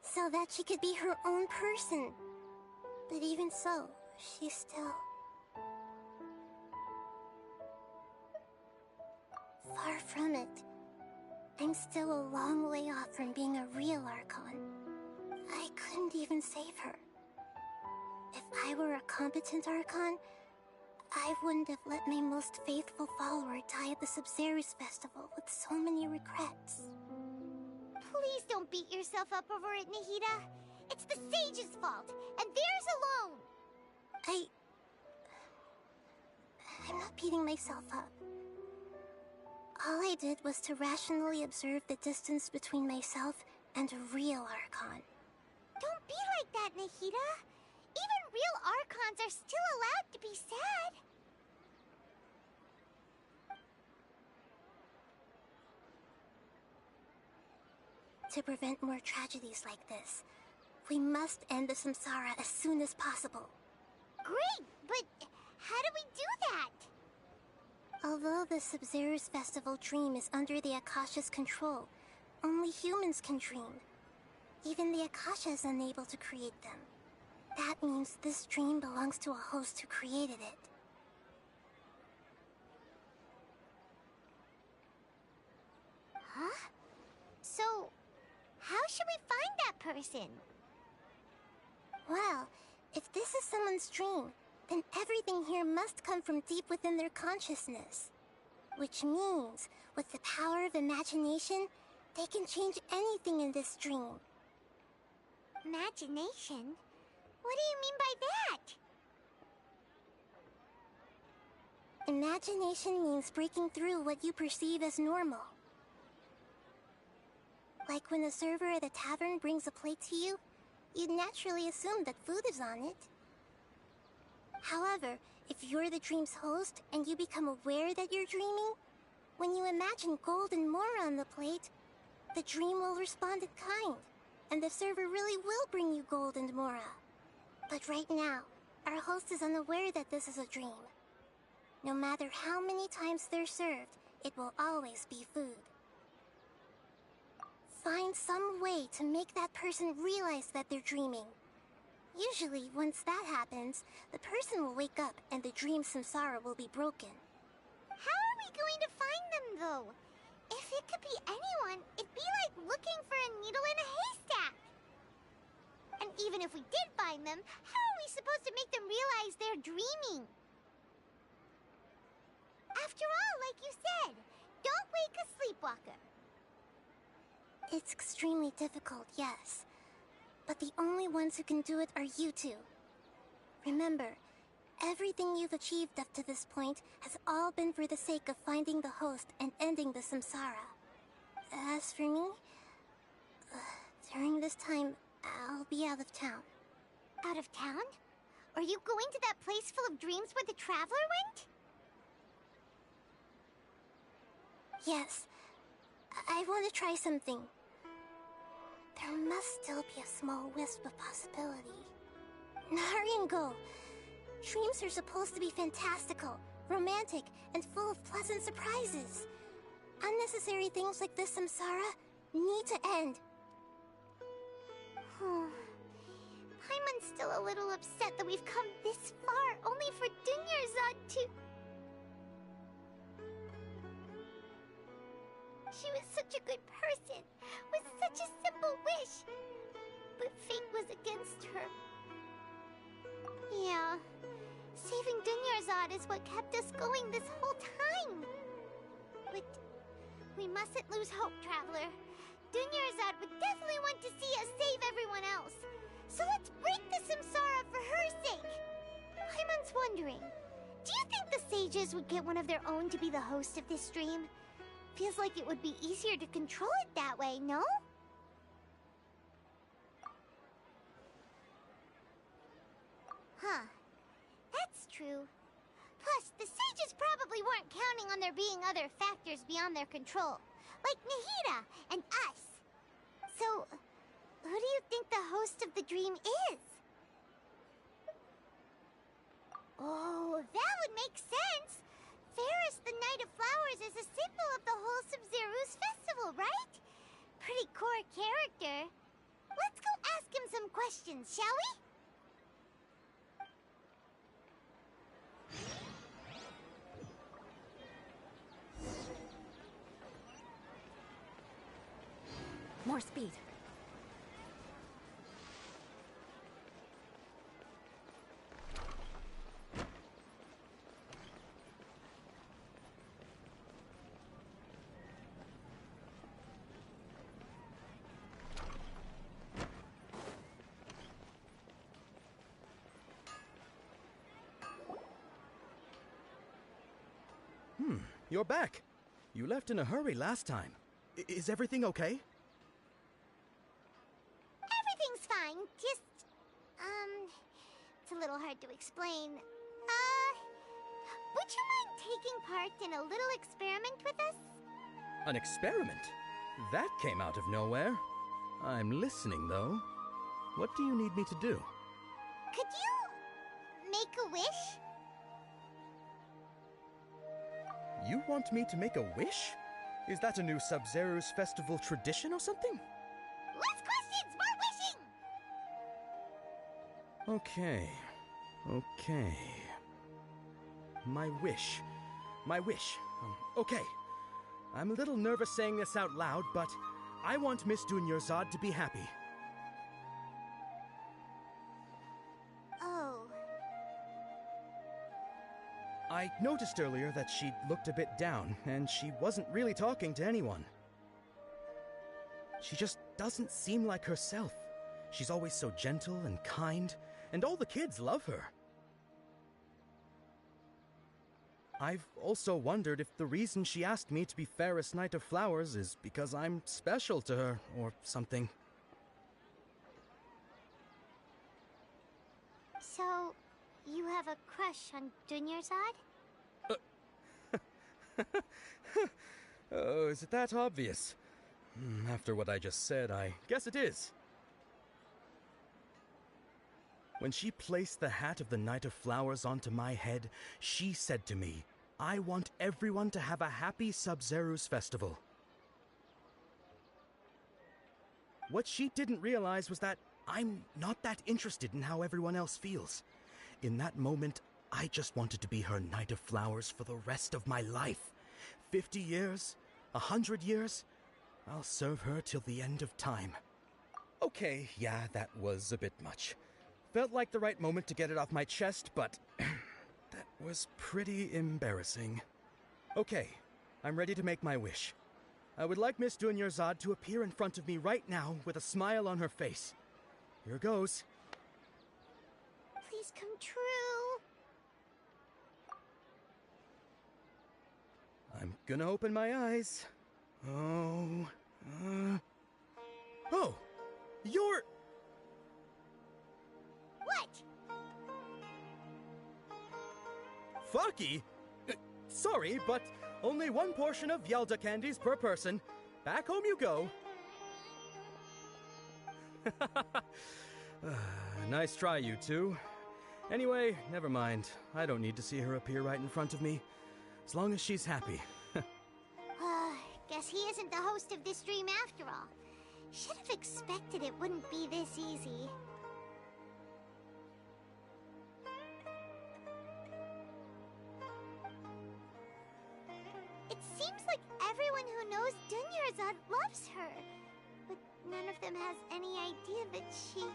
So that she could be her own person. But even so, she's still... far from it. I'm still a long way off from being a real Archon. I couldn't even save her. If I were a competent Archon, I wouldn't have let my most faithful follower die at the Sub-Zerus Festival with so many regrets. Please don't beat yourself up over it, Nahida. It's the Sage's fault, and theirs alone. I'm not beating myself up. All I did was to rationally observe the distance between myself and a real Archon. Don't be like that, Nahida. Even real Archons are still allowed to be sad. To prevent more tragedies like this, we must end the samsara as soon as possible. Great, but how do we do that? Although the Sub-Zerus Festival dream is under the Akasha's control, only humans can dream. Even the Akasha is unable to create them. That means this dream belongs to a host who created it. Huh? So, how should we find that person? Well, if this is someone's dream, then everything here must come from deep within their consciousness. Which means, with the power of imagination, they can change anything in this dream. Imagination? What do you mean by that? Imagination means breaking through what you perceive as normal. Like when a server at a tavern brings a plate to you, you'd naturally assume that food is on it. However, if you're the dream's host and you become aware that you're dreaming, when you imagine gold and more on the plate, the dream will respond in kind, and the server really will bring you gold and mora. But right now, our host is unaware that this is a dream. No matter how many times they're served, it will always be food. Find some way to make that person realize that they're dreaming. Usually, once that happens, the person will wake up and the dream samsara will be broken. How are we going to find them, though? If it could be anyone, it'd be like looking for a needle in a haystack. And even if we did find them, how are we supposed to make them realize they're dreaming? After all, like you said, don't wake a sleepwalker. It's extremely difficult, yes. But the only ones who can do it are you two. Remember, everything you've achieved up to this point has all been for the sake of finding the host and ending the samsara. As for me, during this time, I'll be out of town. Out of town? Are you going to that place full of dreams where the Traveler went? Yes. I want to try something. There must still be a small wisp of possibility. Now hurry and go. Dreams are supposed to be fantastical, romantic, and full of pleasant surprises. Unnecessary things like this samsara need to end. Paimon's still a little upset that we've come this far only for Dunyarzad to... She was such a good person, with such a simple wish. But fate was against her. Yeah, saving Dunyarzad is what kept us going this whole time. But we mustn't lose hope, Traveler. Dunyarzad would definitely want to see us save everyone else. So let's break the samsara for her sake. Paimon's wondering, do you think the sages would get one of their own to be the host of this dream? Feels like it would be easier to control it that way, no? Huh. That's true. Plus, the sages probably weren't counting on there being other factors beyond their control, like Nahida and us. So, who do you think the host of the dream is? Oh, that would make sense. Ferris, the Knight of Flowers, is a symbol of the wholesome Zerus festival, right? Pretty core character. Let's go ask him some questions, shall we? More speed. You're back. You left in a hurry last time. Is everything okay? Everything's fine. Just, it's a little hard to explain. Would you mind taking part in a little experiment with us? An experiment? That came out of nowhere. I'm listening, though. What do you need me to do? Could you make a wish? You want me to make a wish? Is that a new Sub-Zero's festival tradition or something? Less questions, more wishing! Okay. My wish. Okay. I'm a little nervous saying this out loud, but I want Miss Dunyarzad to be happy. Oh. I noticed earlier that she looked a bit down, and she wasn't really talking to anyone. She just doesn't seem like herself. She's always so gentle and kind, and all the kids love her. I've also wondered if the reason she asked me to be Fairest Knight of Flowers is because I'm special to her, or something. So, you have a crush on Dunyarzad? Oh, is it that obvious? After what I just said, I guess it is. When she placed the hat of the Knight of Flowers onto my head, she said to me, I want everyone to have a happy Sub-Zero's festival. What she didn't realize was that I'm not that interested in how everyone else feels. In that moment, I just wanted to be her Knight of Flowers for the rest of my life. 50 years, 100 years, I'll serve her till the end of time. Okay, yeah, that was a bit much. Felt like the right moment to get it off my chest, but that was pretty embarrassing. Okay, I'm ready to make my wish. I would like Miss Dunyarzad to appear in front of me right now with a smile on her face. Here goes. Please come true. I'm gonna open my eyes. Oh, you're... What? Saki? Sorry, but only one portion of Yalda candies per person. Back home you go. Nice try, you two. Anyway, never mind. I don't need to see her appear right in front of me. As long as she's happy. Guess he isn't the host of this dream after all. Should have expected it wouldn't be this easy. It seems like everyone who knows Dunyarzad loves her. But none of them has any idea that she...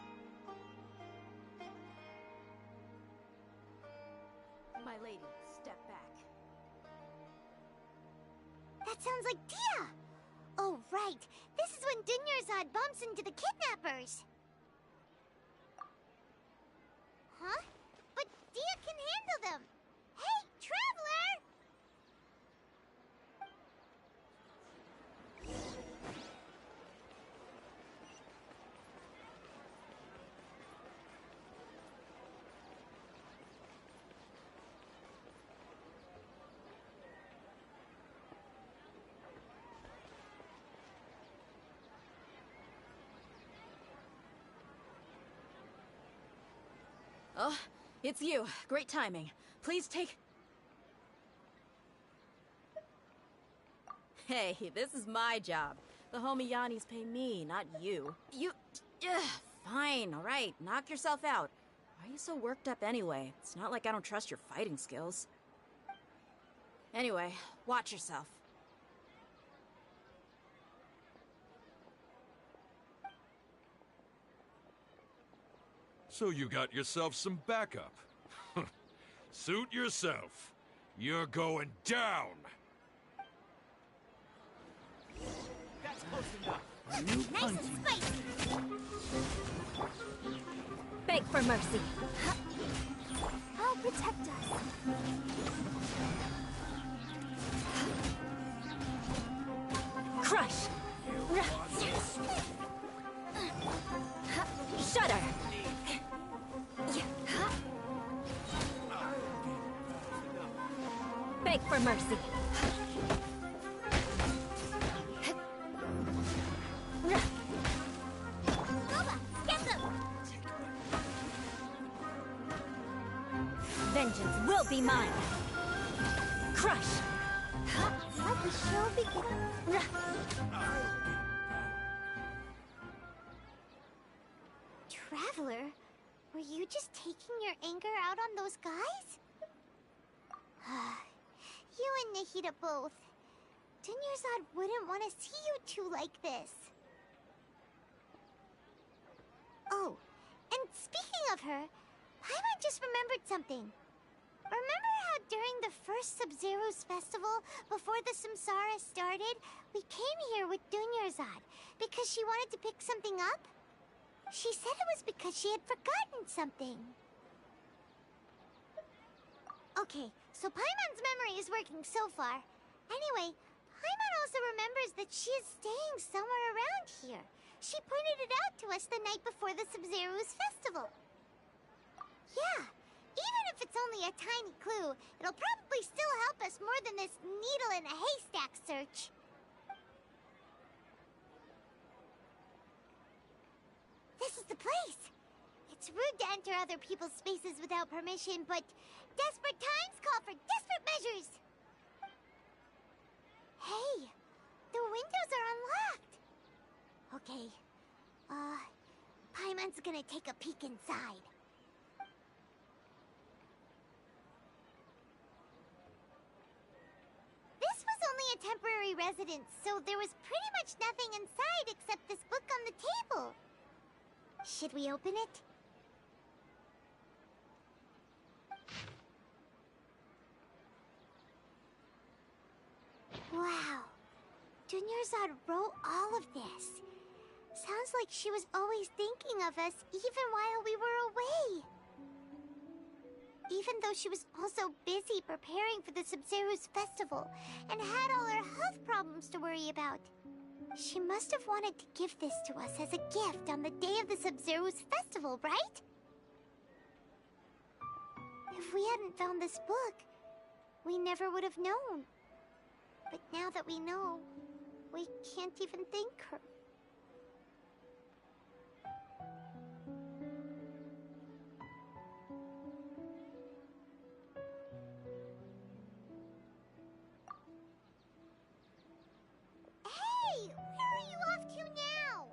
My lady, step back. That sounds like Dia! Oh, right. This is when Dunyarzad bumps into the kidnappers. Huh? But Dia can handle them. Hey, Traveler! Oh, it's you. Great timing. Please take... Hey, this is my job. The homie Yannis pay me, not you. You... fine, alright. Knock yourself out. Why are you so worked up anyway? It's not like I don't trust your fighting skills. Anyway, watch yourself. So you got yourself some backup. Suit yourself. You're going down. That's close enough. Nice and spicy! Beg for mercy. I'll protect us. Crush! Shudder! Beg for mercy. Nova, get them! Vengeance will be mine. Crush! Let the show begin. Traveler, were you just taking your anger out on those guys? You and Nahida both. Dunyarzad wouldn't want to see you two like this. Oh, and speaking of her, Paimon just remembered something. Remember how during the first Sub-Zero's festival, before the Samsara started, we came here with Dunyarzad because she wanted to pick something up? She said it was because she had forgotten something. Okay, so Paimon's memory is working so far. Anyway, Paimon also remembers that she is staying somewhere around here. She pointed it out to us the night before the Sub-Zero's festival. Yeah, even if it's only a tiny clue, it'll probably still help us more than this needle in a haystack search. This is the place! It's rude to enter other people's spaces without permission, but desperate times call for desperate measures! Hey, the windows are unlocked! Okay, Paimon's gonna take a peek inside. This was only a temporary residence, so there was pretty much nothing inside except this book on the table. Should we open it? Wow. Dunyarzad wrote all of this. Sounds like she was always thinking of us even while we were away. Even though she was also busy preparing for the Sub-Zero's festival and had all her health problems to worry about. She must have wanted to give this to us as a gift on the day of the Sub-Zero's festival, right? If we hadn't found this book, we never would have known. But now that we know, we can't even thank her. Hey! Where are you off to now?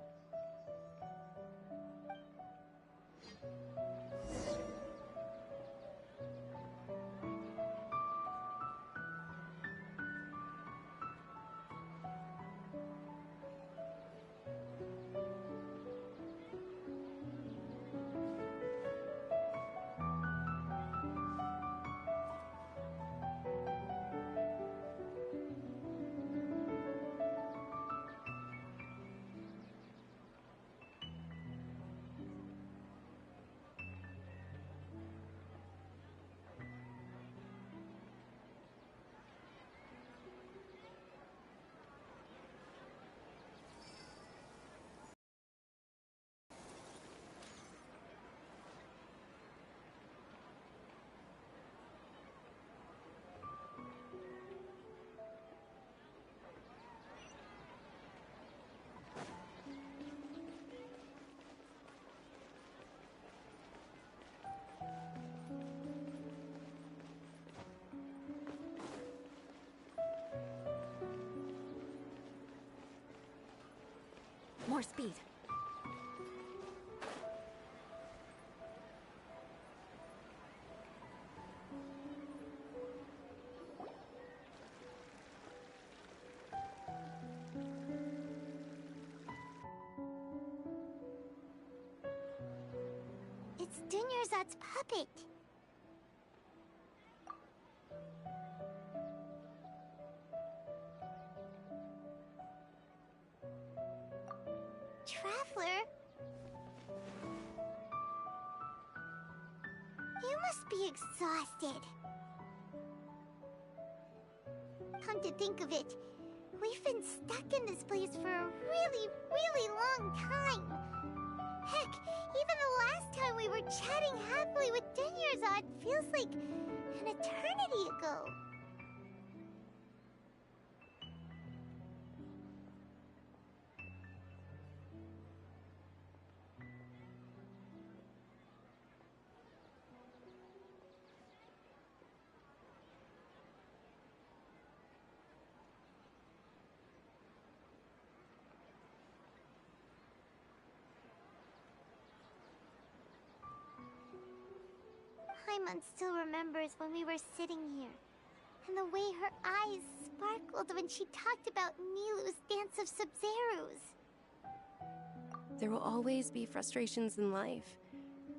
More speed. It's Dunyarzad's puppet. Traveler? You must be exhausted. Come to think of it, we've been stuck in this place for a really, really long time. Heck, even the last time we were chatting happily with Dunyarzad feels like an eternity ago. Paimon still remembers when we were sitting here, and the way her eyes sparkled when she talked about Nilou's dance of Sub-Zerus. There will always be frustrations in life,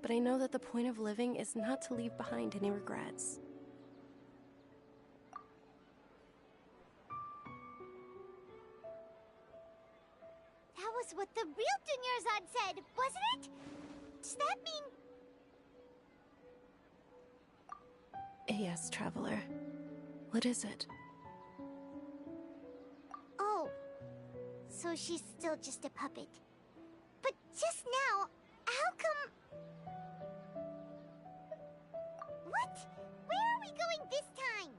but I know that the point of living is not to leave behind any regrets. That was what the real Dunyarzad said, wasn't it? Does that mean... Yes, Traveler. What is it? Oh, so she's still just a puppet. But just now, how come... What? Where are we going this time?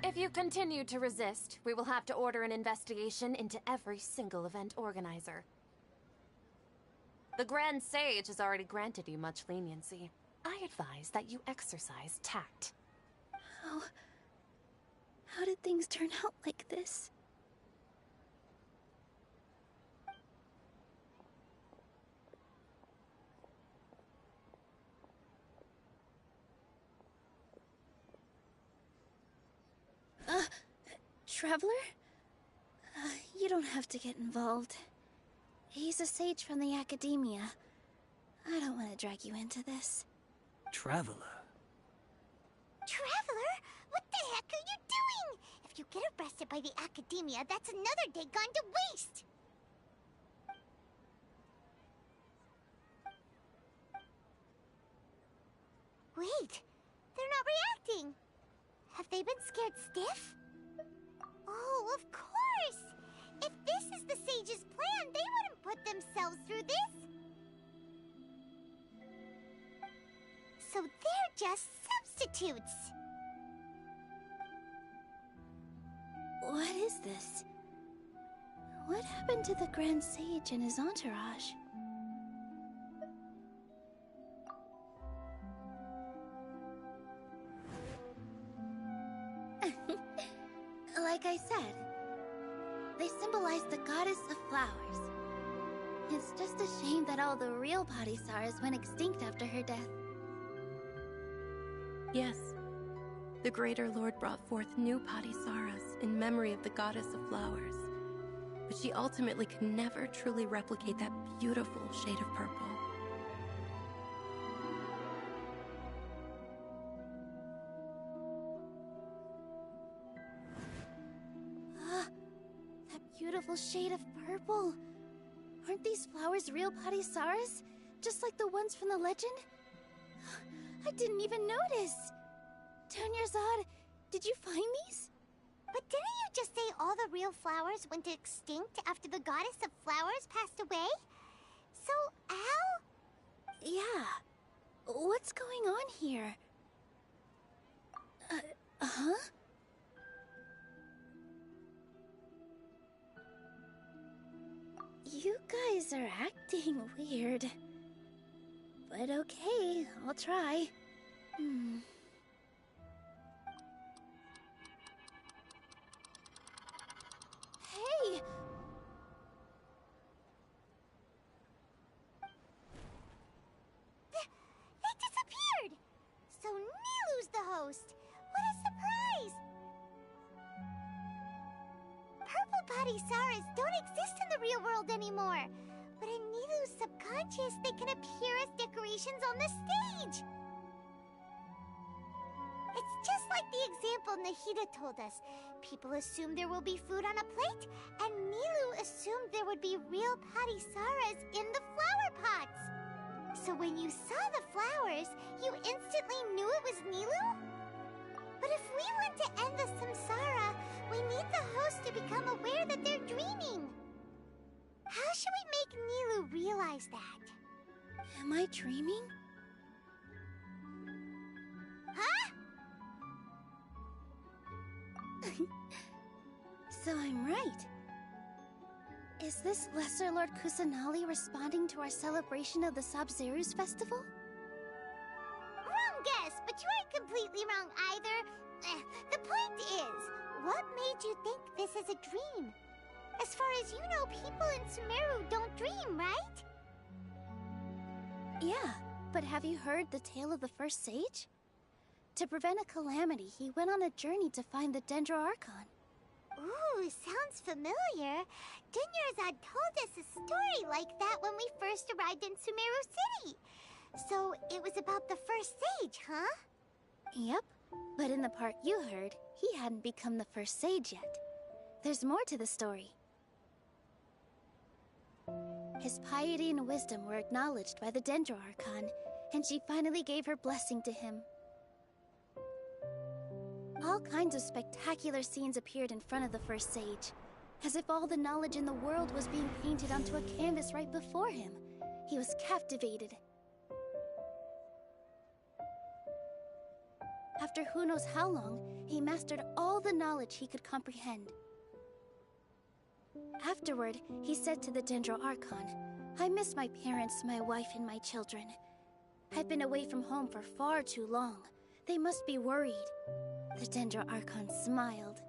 If you continue to resist, we will have to order an investigation into every single event organizer. The Grand Sage has already granted you much leniency. I advise that you exercise tact. How did things turn out like this? Traveler? You don't have to get involved. He's a sage from the Academia. I don't want to drag you into this. Traveler, Traveler, what the heck are you doing? If you get arrested by the Academia, that's another day gone to waste! Wait, they're not reacting. Have they been scared stiff? Oh, of course! If this is the sage's plan, they wouldn't put themselves through this. So they're just substitutes. What is this? What happened to the Grand Sage and his entourage? Like I said, they symbolize the goddess of flowers. It's just a shame that all the real Padisaras went extinct after her death. Yes. The Greater Lord brought forth new Padisaras in memory of the goddess of flowers. But she ultimately could never truly replicate that beautiful shade of purple. That beautiful shade of purple. Aren't these flowers real Padisaras? Just like the ones from the legend? I didn't even notice. Tanyarzad, did you find these? But didn't you just say all the real flowers went extinct after the goddess of flowers passed away? So, Al? Yeah. What's going on here? Huh? You guys are acting weird. But okay, I'll try. Hey! They disappeared! So Nilu's the host! What a surprise! Purple Padisaras don't exist in the real world anymore. But in Nilu's subconscious, they can appear as decorations on the stage. It's just like the example Nahida told us. People assume there will be food on a plate, and Nilu assumed there would be real Padisaras in the flower pots. So when you saw the flowers, you instantly knew it was Nilu? But if we want to end the samsara, we need the host to become aware that they're dreaming. How should we make Nilu realize that? Am I dreaming? Huh? So I'm right. Is this Lesser Lord Kusanali responding to our celebration of the Sabzeruz festival? Wrong guess, but you aren't completely wrong either. The point is, what made you think this is a dream? As far as you know, people in Sumeru don't dream, right? Yeah, but have you heard the tale of the first sage? To prevent a calamity, he went on a journey to find the Dendro Archon. Ooh, sounds familiar. Dunyarzad told us a story like that when we first arrived in Sumeru City. So it was about the first sage, huh? Yep, but in the part you heard, he hadn't become the first sage yet. There's more to the story. His piety and wisdom were acknowledged by the Dendro Archon, and she finally gave her blessing to him. All kinds of spectacular scenes appeared in front of the first sage, as if all the knowledge in the world was being painted onto a canvas right before him. He was captivated. After who knows how long, he mastered all the knowledge he could comprehend. Afterward, he said to the Dendro Archon, "I miss my parents, my wife, and my children. I've been away from home for far too long. They must be worried." The Dendro Archon smiled.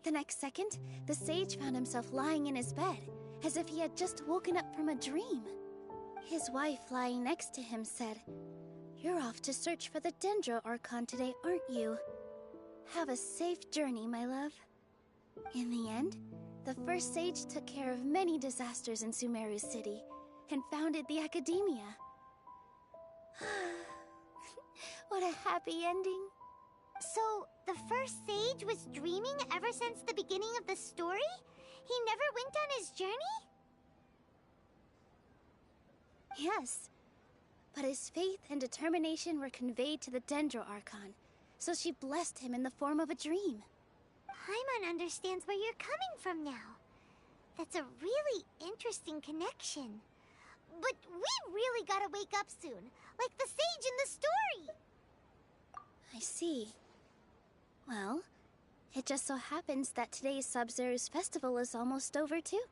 The next second, the sage found himself lying in his bed, as if he had just woken up from a dream. His wife, lying next to him, said, "You're off to search for the Dendro Archon today, aren't you? Have a safe journey, my love." In the end, the first sage took care of many disasters in Sumeru City, and founded the Academia. What a happy ending. So, the first sage was dreaming ever since the beginning of the story? He never went on his journey? Yes. But his faith and determination were conveyed to the Dendro Archon, so she blessed him in the form of a dream. Paimon understands where you're coming from now. That's a really interesting connection. But we really gotta wake up soon, like the sage in the story! I see. Well, it just so happens that today's Sub-Zero's festival is almost over too.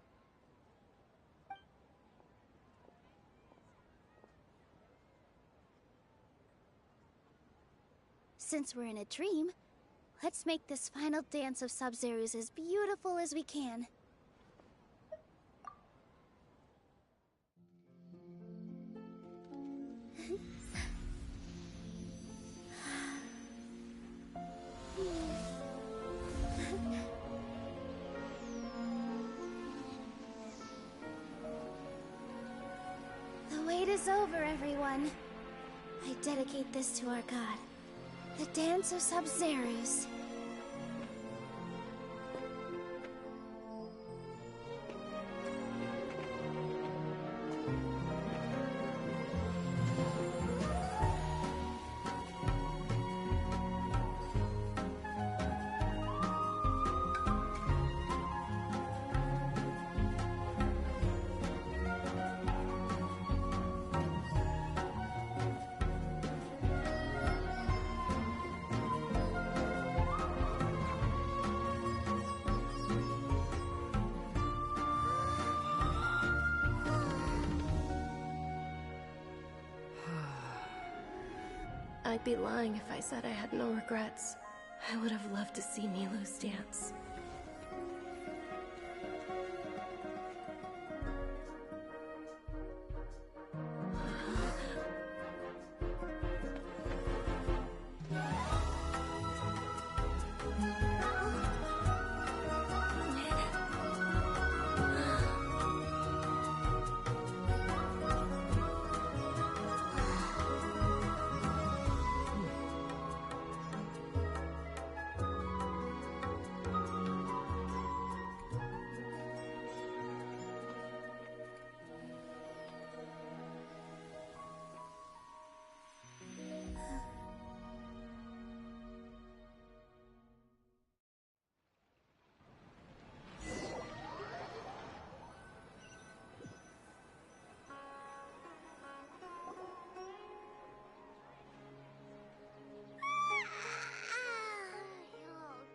Since we're in a dream, let's make this final dance of Sub-Zero's as beautiful as we can. The wait is over, everyone. I dedicate this to our god, the Dance of Sub-Zero's. I'd be lying if I said I had no regrets. I would have loved to see Nilou's dance.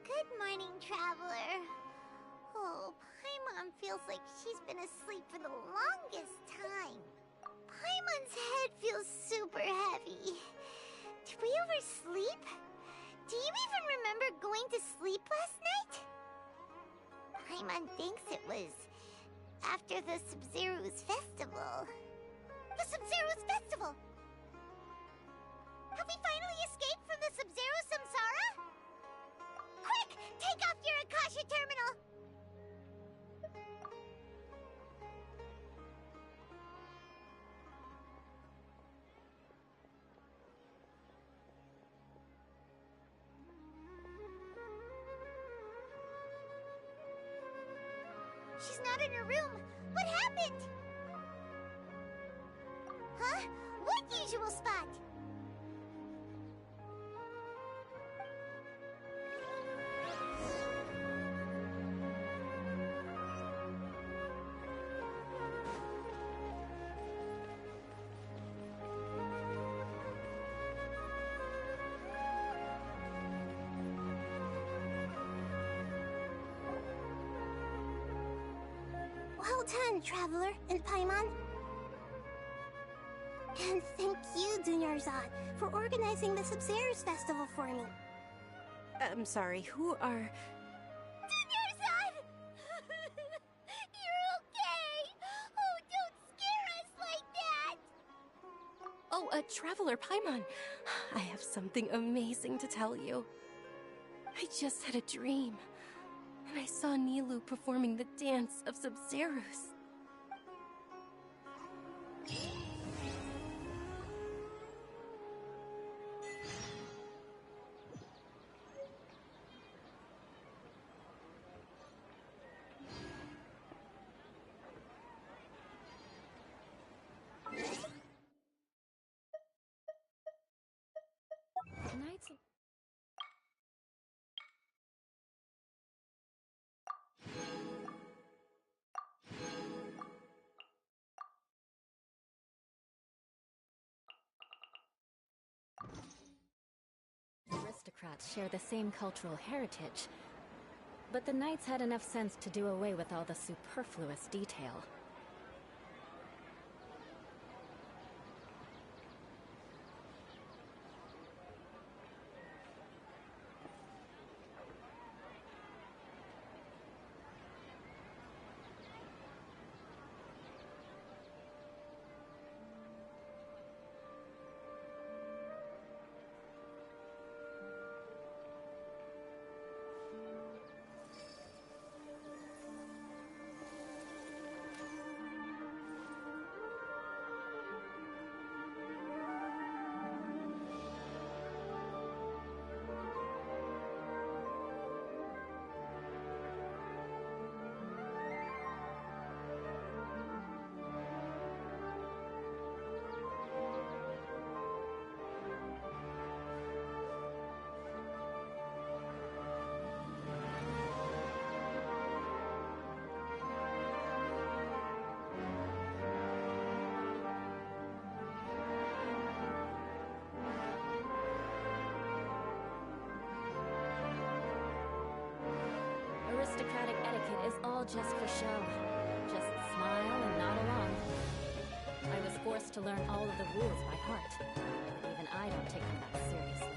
Good morning, traveler. Oh, Paimon feels like she's been asleep for the longest time. Paimon's head feels super heavy. Did we oversleep? Do you even remember going to sleep last night? Paimon thinks it was after the Sub-Zero's festival. The Sub-Zero's festival! Have we finally escaped from the Sub-Zero Samsara? Quick! Take off your Akasha terminal! She's not in her room. What happened? Huh? What usual spot? Well done, Traveler and Paimon. And thank you, Dunyarzad, for organizing the Sub-Zero's festival for me. I'm sorry, who are... Dunyarzad! You're okay! Oh, don't scare us like that! Oh, Traveler Paimon. I have something amazing to tell you. I just had a dream. And I saw Nilou performing the dance of Sub-Zero's. aristocrats share the same cultural heritage, but the knights had enough sense to do away with all the superfluous detail. Aristocratic etiquette is all just for show. Just smile and nod along. I was forced to learn all of the rules by heart. Even I don't take them that seriously.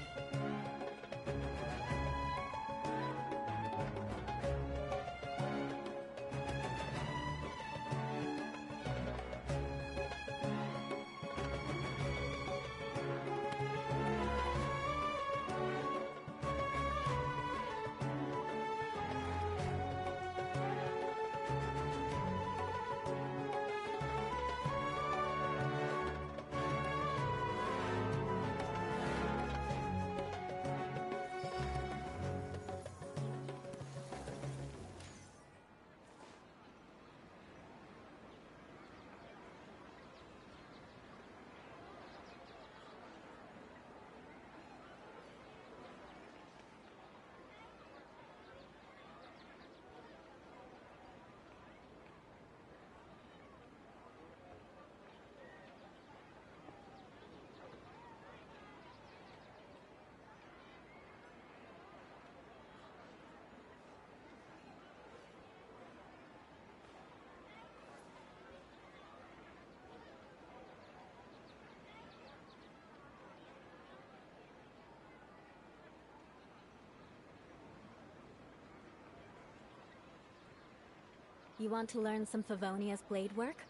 You want to learn some Favonia's blade work?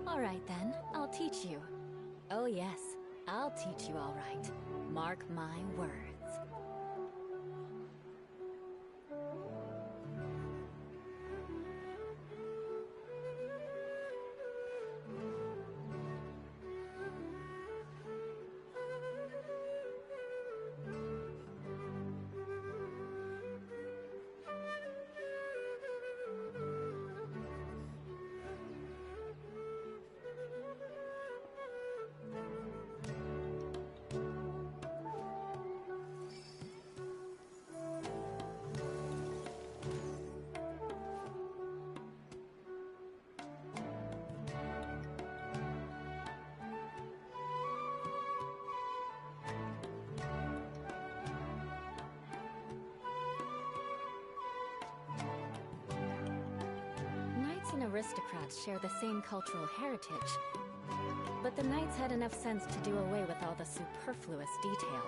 Alright then, I'll teach you. Oh yes, I'll teach you alright. Mark my words. And aristocrats share the same cultural heritage, but the knights had enough sense to do away with all the superfluous detail.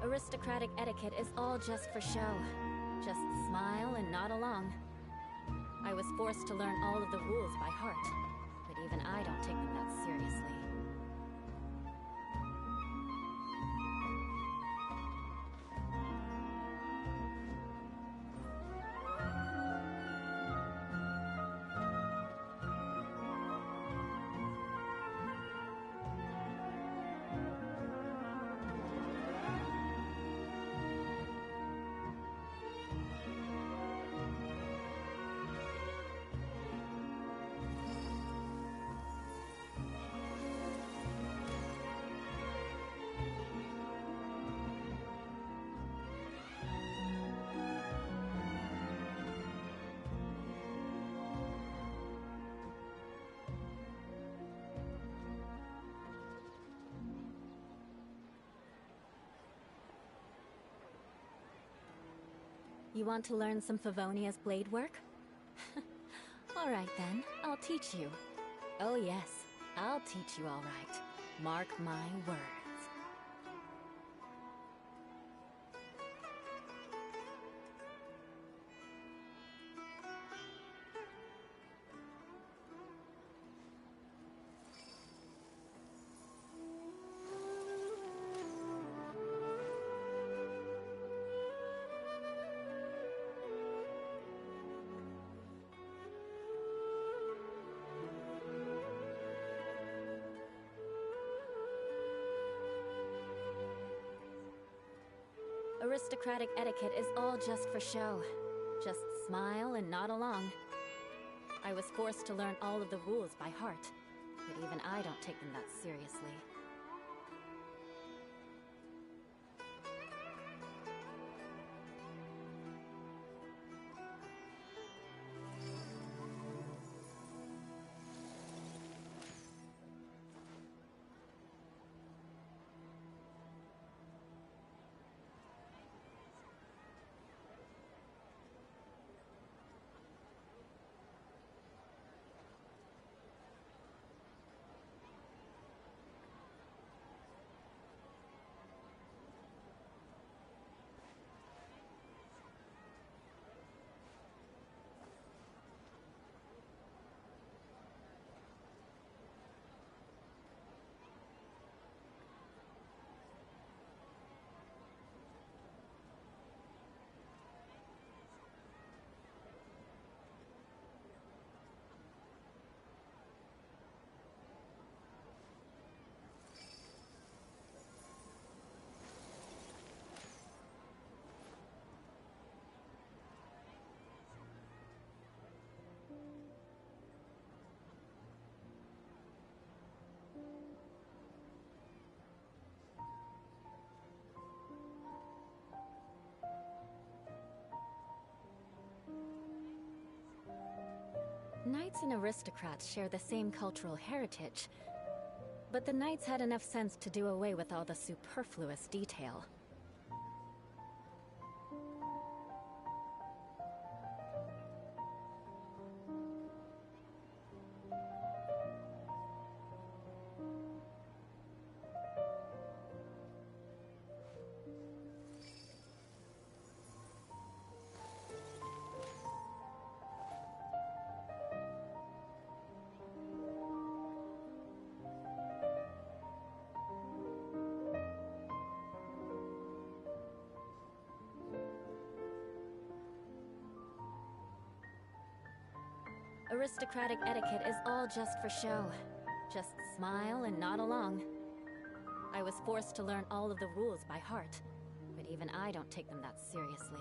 Aristocratic etiquette is all just for show. Just smile and nod along. I was forced to learn all of the rules by heart, but even I don't take them that seriously. You want to learn some Favonia's blade work? Alright then, I'll teach you. Oh yes, I'll teach you alright. Mark my words. Aristocratic etiquette is all just for show. Just smile and nod along. I was forced to learn all of the rules by heart, but even I don't take them that seriously. Knights and aristocrats share the same cultural heritage, but the knights had enough sense to do away with all the superfluous detail. Aristocratic etiquette is all just for show. Just smile and nod along. I was forced to learn all of the rules by heart, but even I don't take them that seriously.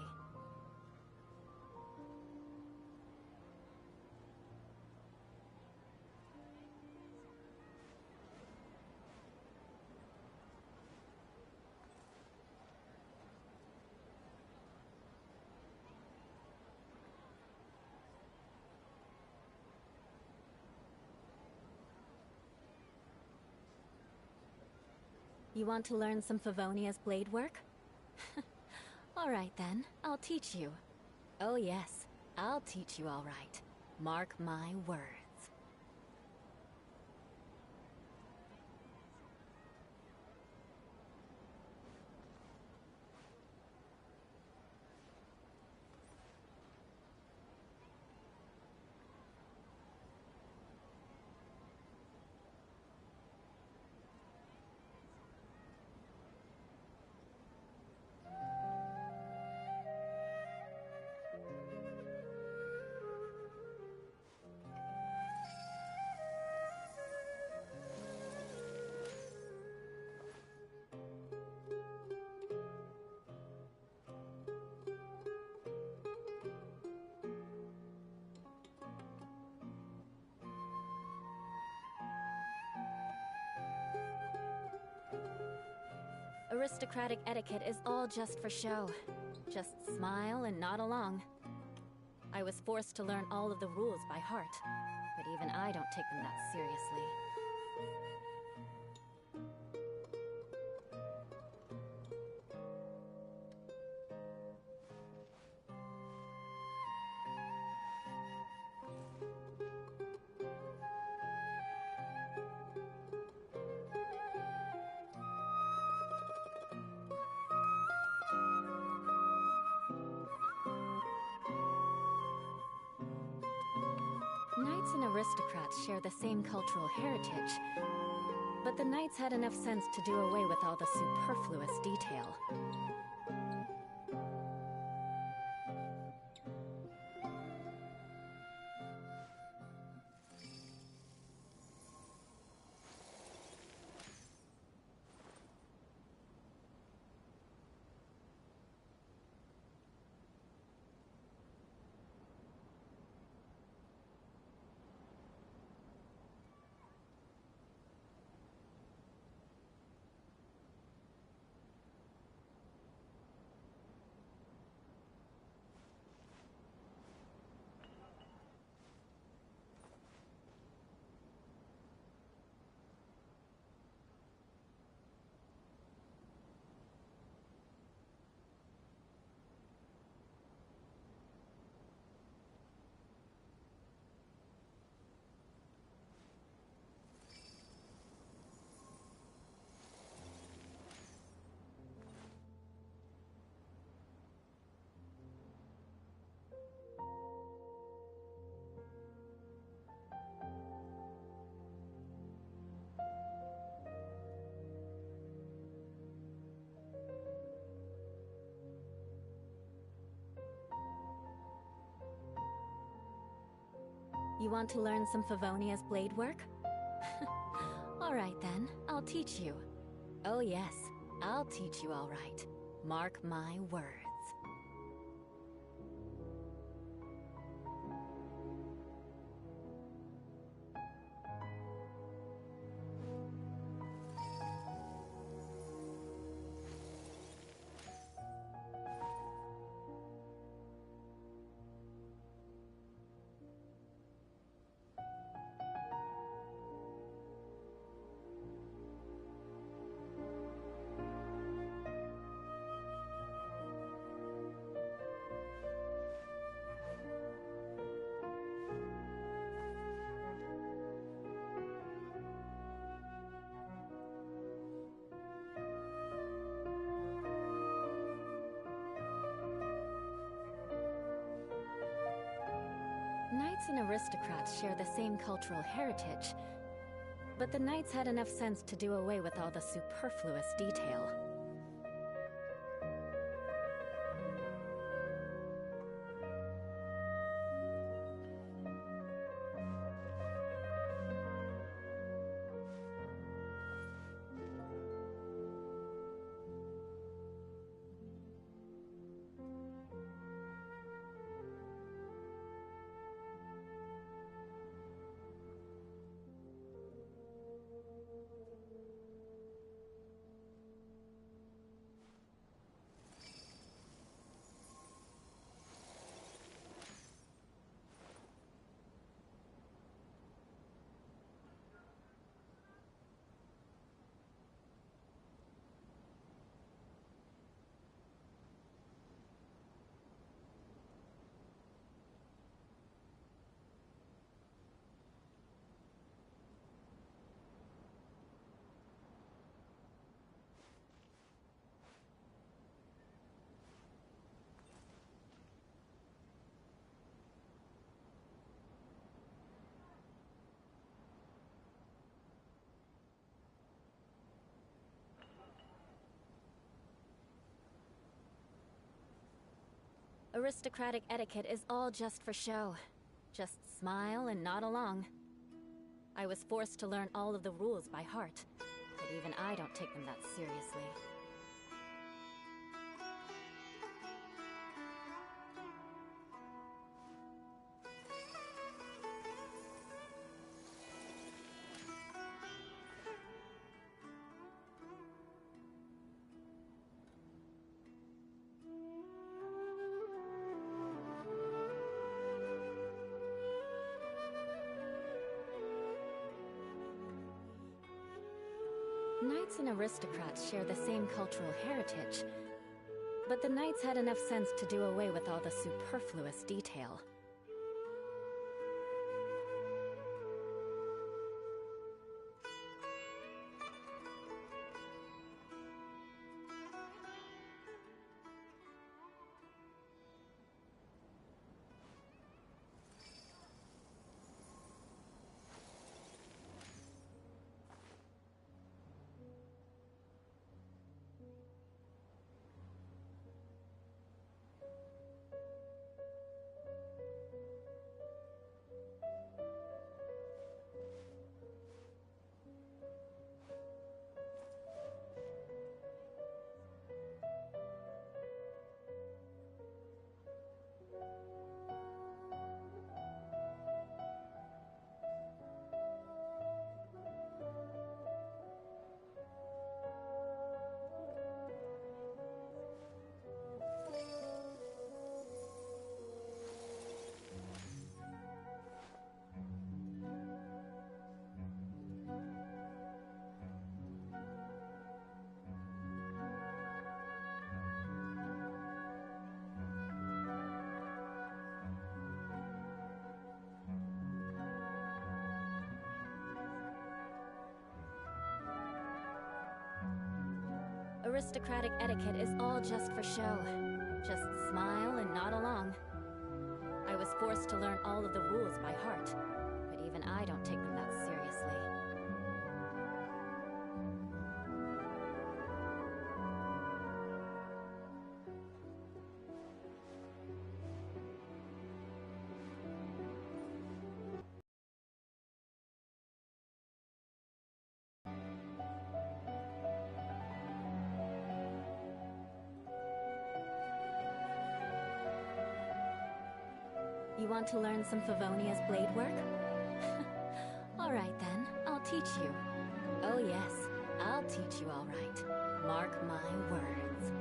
You want to learn some Favonia's blade work? Alright then, I'll teach you. Oh yes, I'll teach you alright. Mark my words. Aristocratic etiquette is all just for show. Just smile and nod along. I was forced to learn all of the rules by heart, but even I don't take them that seriously. Knights and aristocrats share the same cultural heritage, but the knights had enough sense to do away with all the superfluous detail. You want to learn some Favonia's blade work? Alright then, I'll teach you. Oh yes, I'll teach you alright. Mark my words. Knights and aristocrats share the same cultural heritage, but the knights had enough sense to do away with all the superfluous detail. Aristocratic etiquette is all just for show. Just smile and nod along. I was forced to learn all of the rules by heart, but even I don't take them that seriously. Knights and aristocrats share the same cultural heritage, but the knights had enough sense to do away with all the superfluous detail. Aristocratic etiquette is all just for show. Just smile and nod along. I was forced to learn all of the rules by heart, but even I don't take them that seriously. You want to learn some Favonia's blade work? All right then, I'll teach you. Oh yes, I'll teach you all right. Mark my words.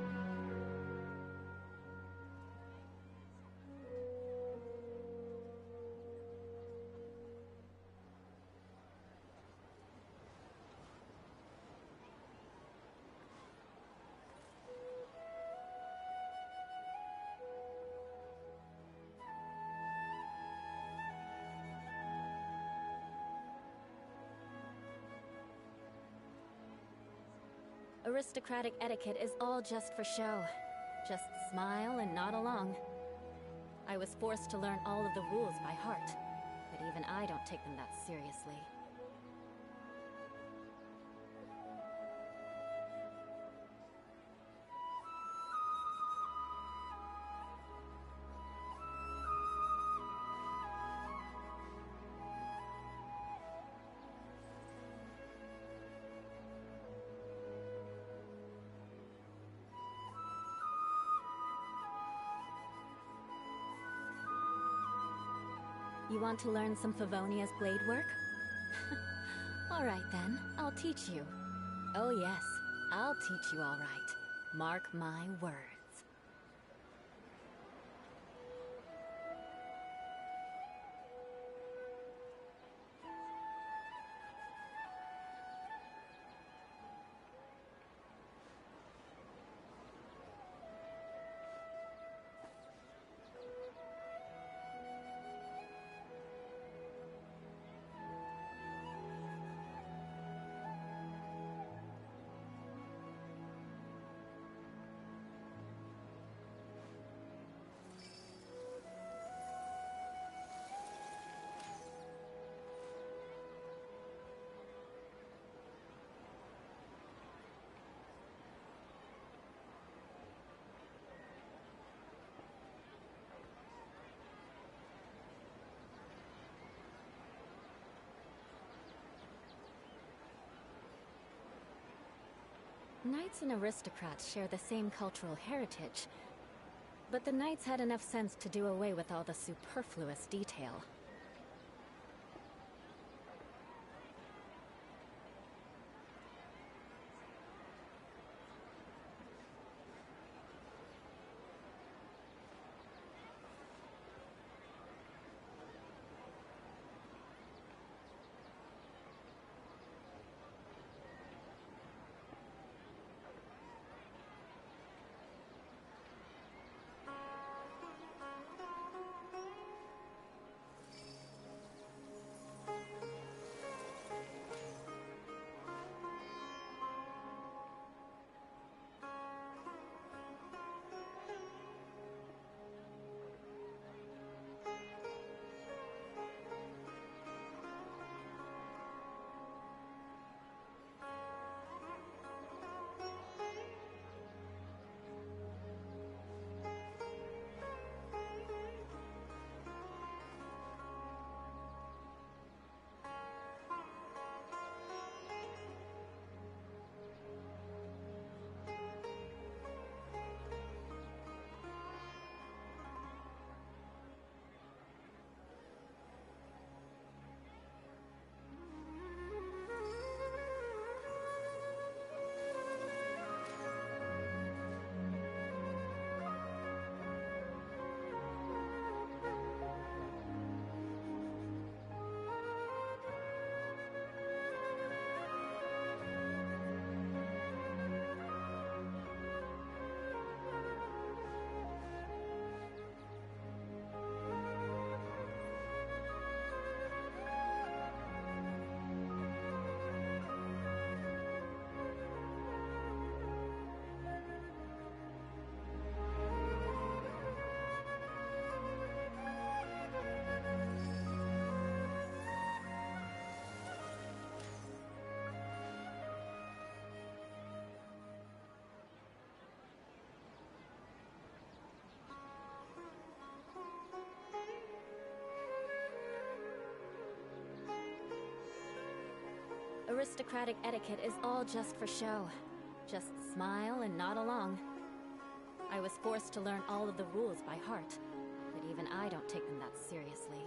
Aristocratic etiquette is all just for show. Just smile and nod along. I was forced to learn all of the rules by heart, but even I don't take them that seriously. You want to learn some Favonia's blade work? All right then, I'll teach you. Oh yes, I'll teach you all right. Mark my words. Knights and aristocrats share the same cultural heritage, but the knights had enough sense to do away with all the superfluous detail. Aristocratic etiquette is all just for show. Just smile and nod along. I was forced to learn all of the rules by heart, but even I don't take them that seriously.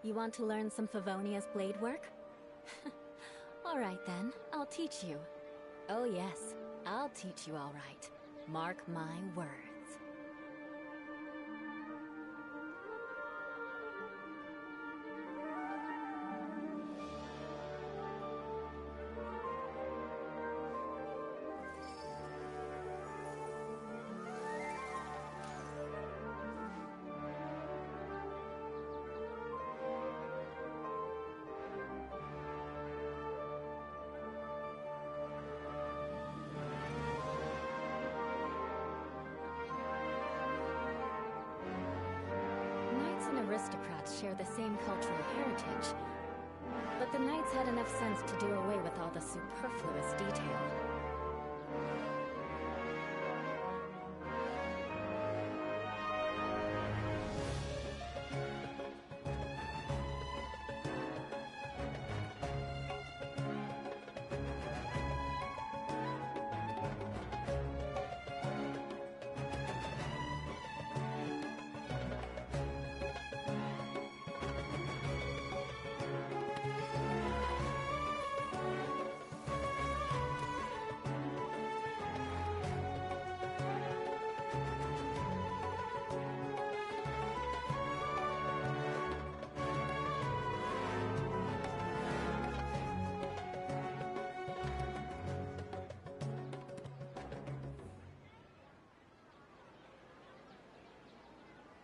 You want to learn some Favonia's blade work? All right then, I'll teach you. Oh yes, I'll teach you all right. Mark my words. Aristocrats share the same cultural heritage, but the knights had enough sense to do away with all the superfluous detail.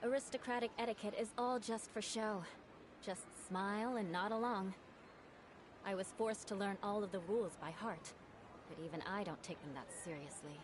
Aristocratic etiquette is all just for show. Just smile and nod along. I was forced to learn all of the rules by heart, but even I don't take them that seriously.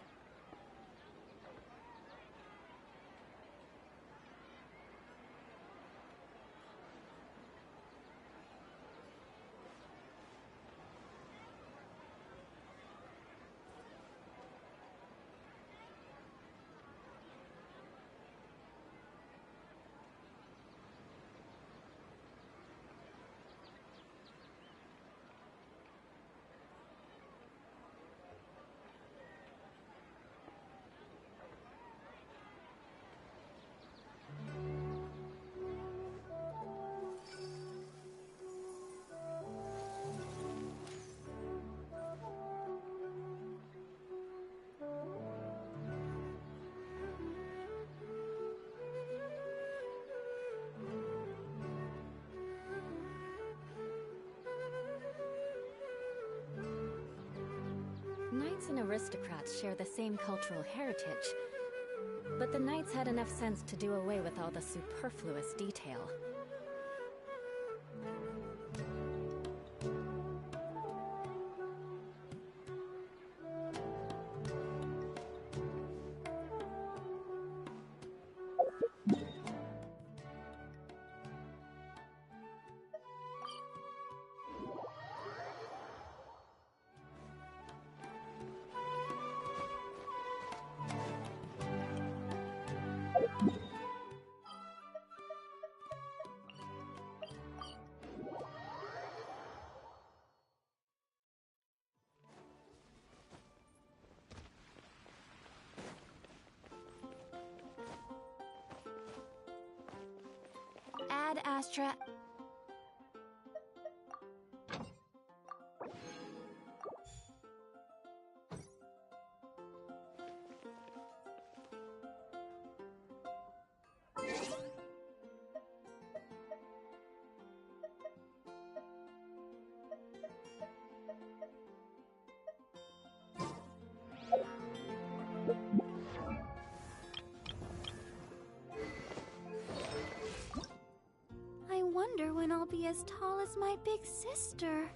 Knights and aristocrats share the same cultural heritage, but the knights had enough sense to do away with all the superfluous detail. Ad Astra. when I'll be as tall as my big sister.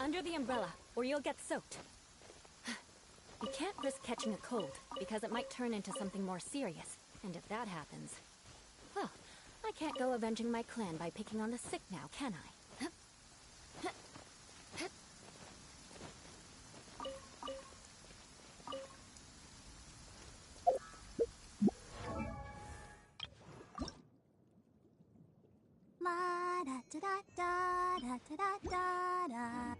Under the umbrella, or you'll get soaked. You can't risk catching a cold, because it might turn into something more serious. And if that happens, well, I can't go avenging my clan by picking on the sick now, can I? La da da da da da da da da.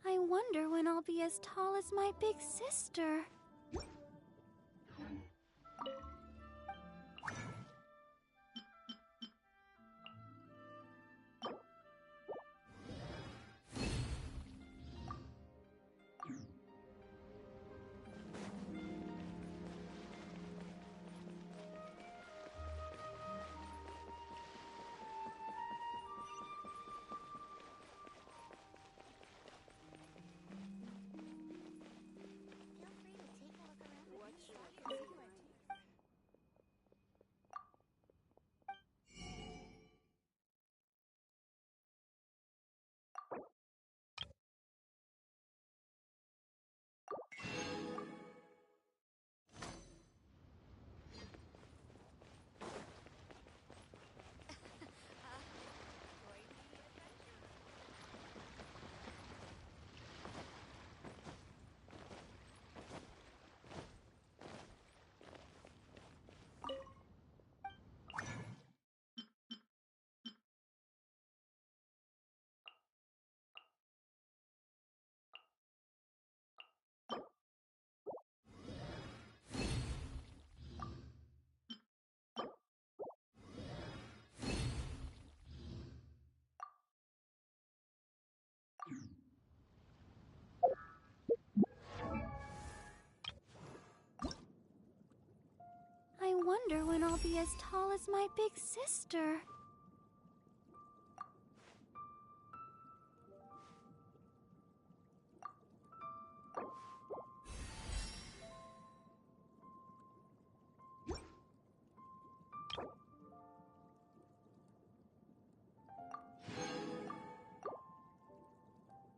I wonder when I'll be as tall as my big sister. I wonder when I'll be as tall as my big sister.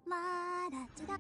La da da da.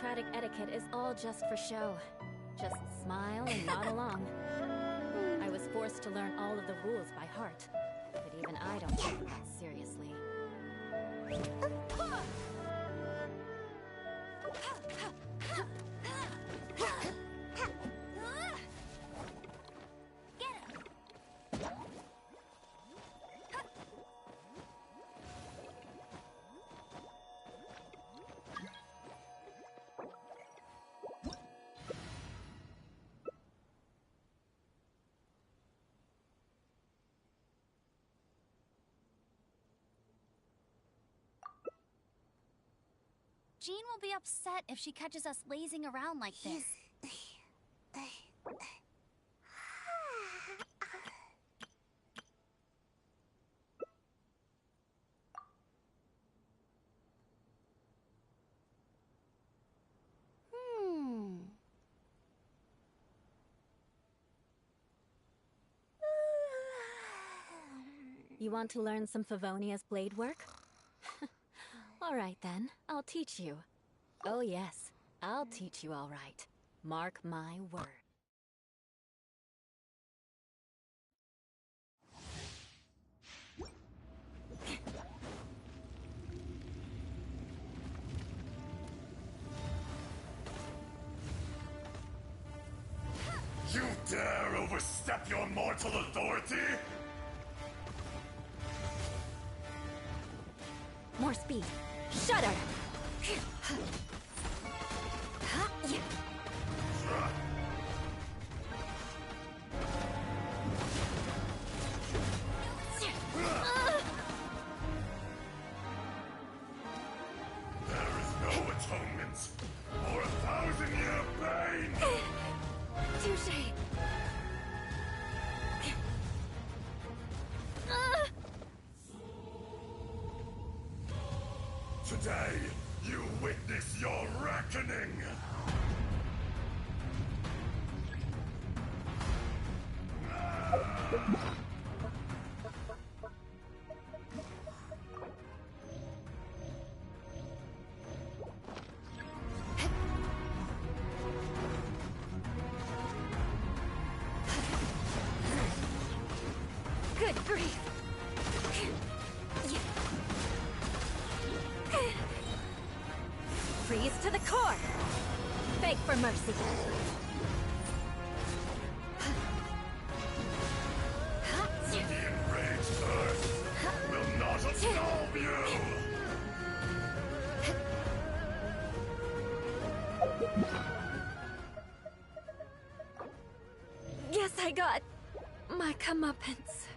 Aristocratic etiquette is all just for show. Just smile and nod along. I was forced to learn all of the rules by heart, but even I don't take that seriously. Jean will be upset if she catches us lazing around like this. You want to learn some Favonia's blade work? All right then, I'll teach you. Oh yes, I'll teach you all right. Mark my word. You dare overstep your mortal authority? More speed. Shudder! There is no atonement for 1,000-year pain! Touché! Today, you witness your reckoning! Good grief! Freeze to the core! Beg for mercy! The enraged earth will not absolve you! Guess I got my comeuppance.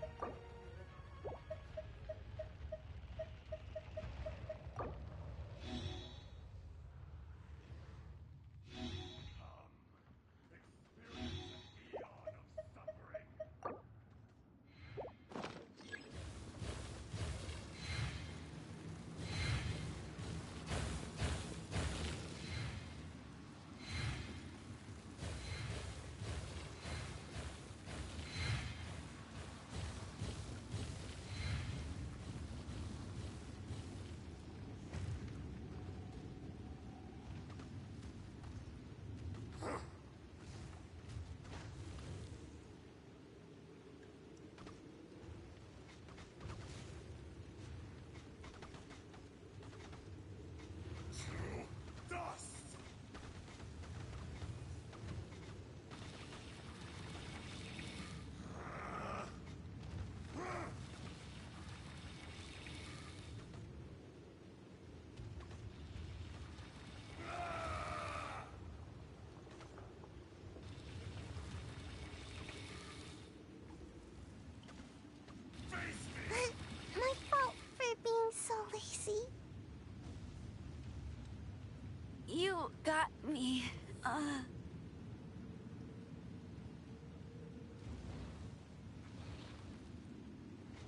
My fault for being so lazy. You got me.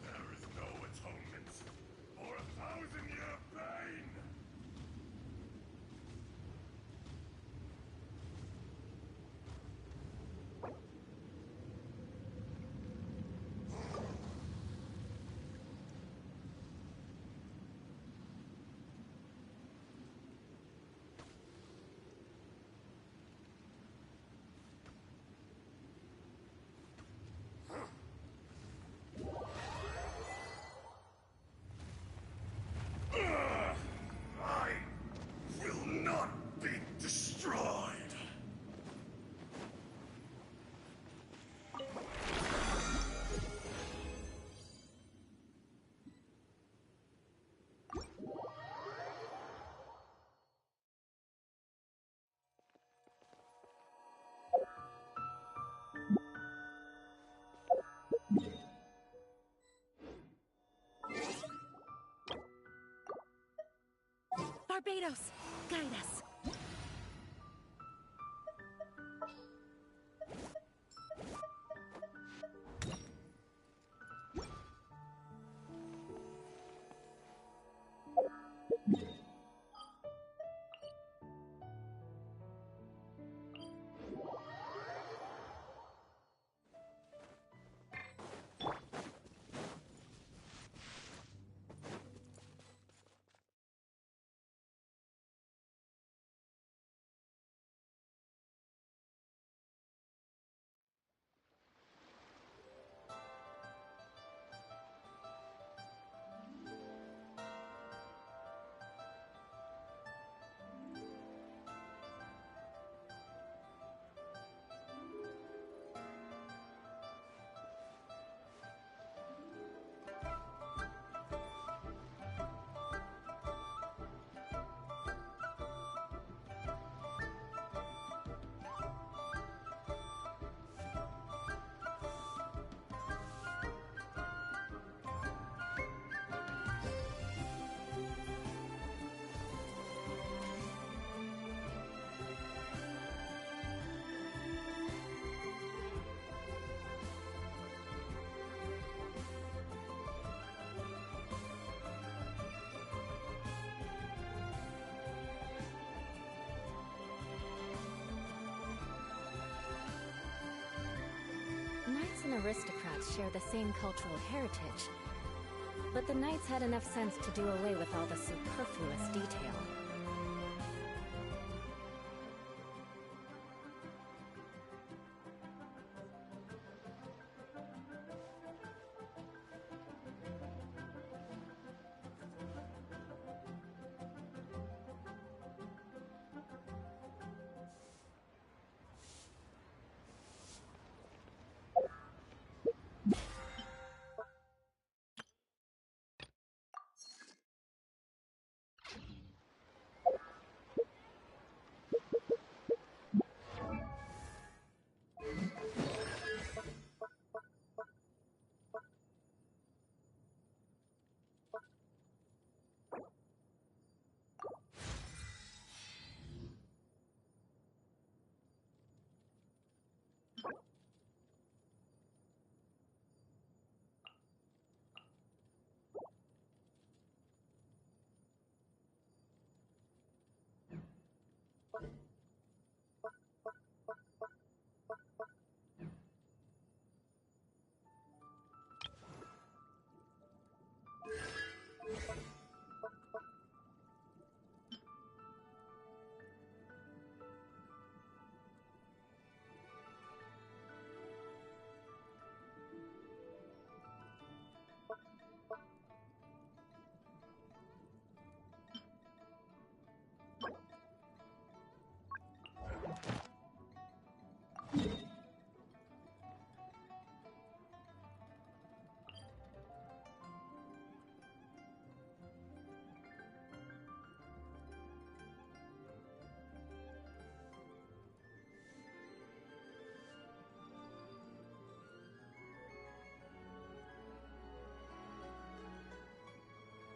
There is no atonement for 1,000-year pain! Barbados, guide us. Knights and aristocrats share the same cultural heritage, but the knights had enough sense to do away with all the superfluous detail.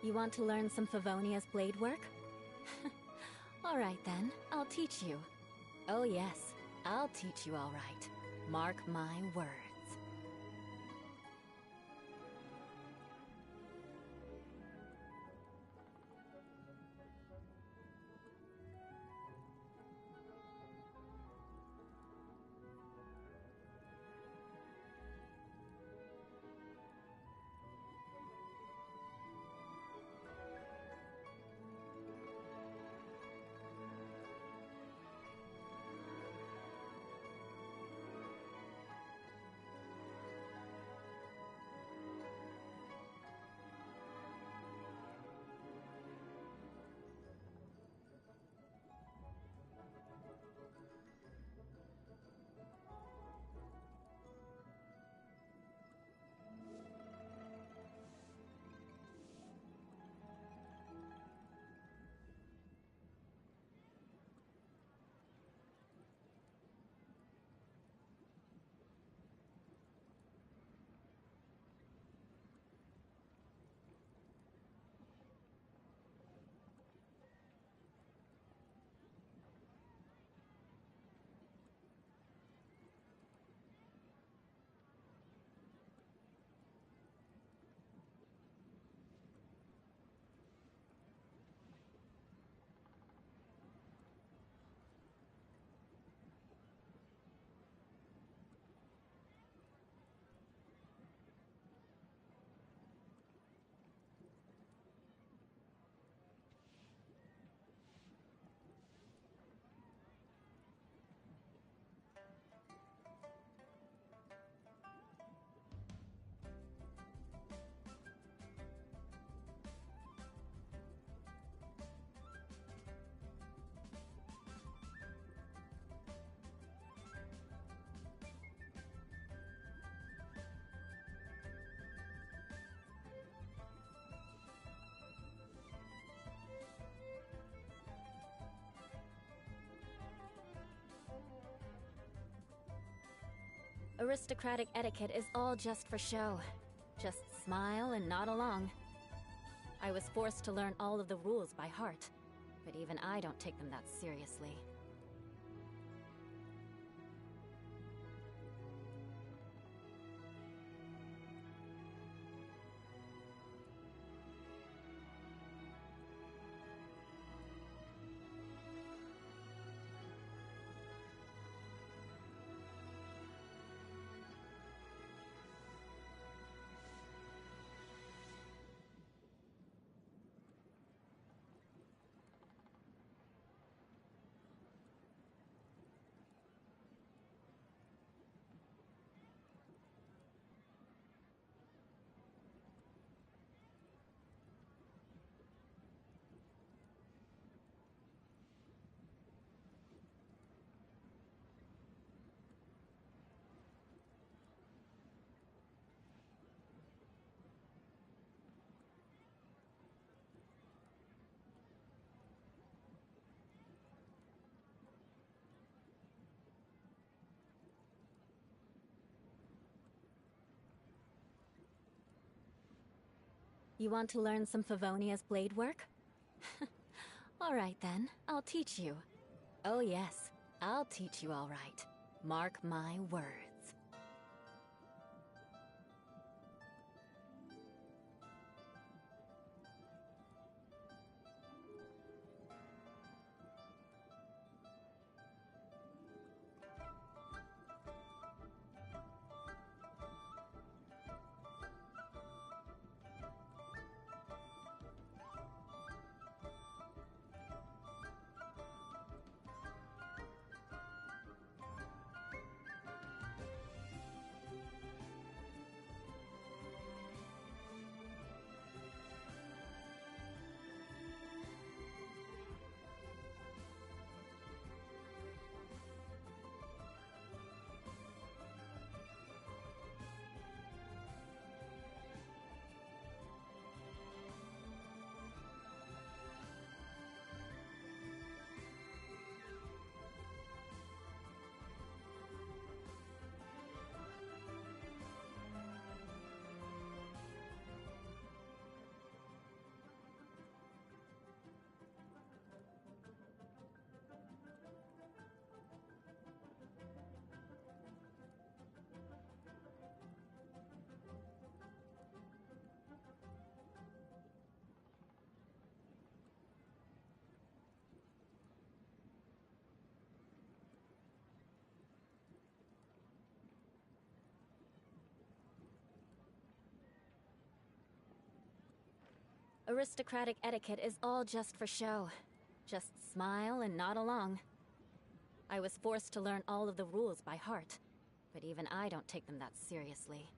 You want to learn some Favonia's blade work? Alright then, I'll teach you. Oh yes, I'll teach you alright. Mark my words. Aristocratic etiquette is all just for show. Just smile and nod along. I was forced to learn all of the rules by heart, but even I don't take them that seriously. You want to learn some Favonia's blade work? All right then, I'll teach you. Oh yes, I'll teach you all right. Mark my words. Aristocratic etiquette is all just for show. Just smile and nod along. I was forced to learn all of the rules by heart, but even I don't take them that seriously.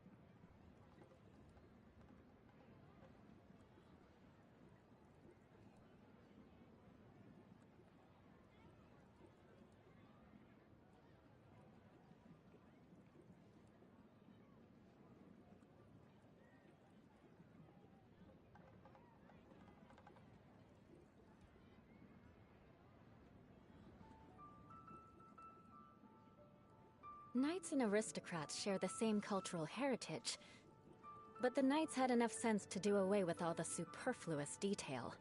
Knights and aristocrats share the same cultural heritage, but the knights had enough sense to do away with all the superfluous detail.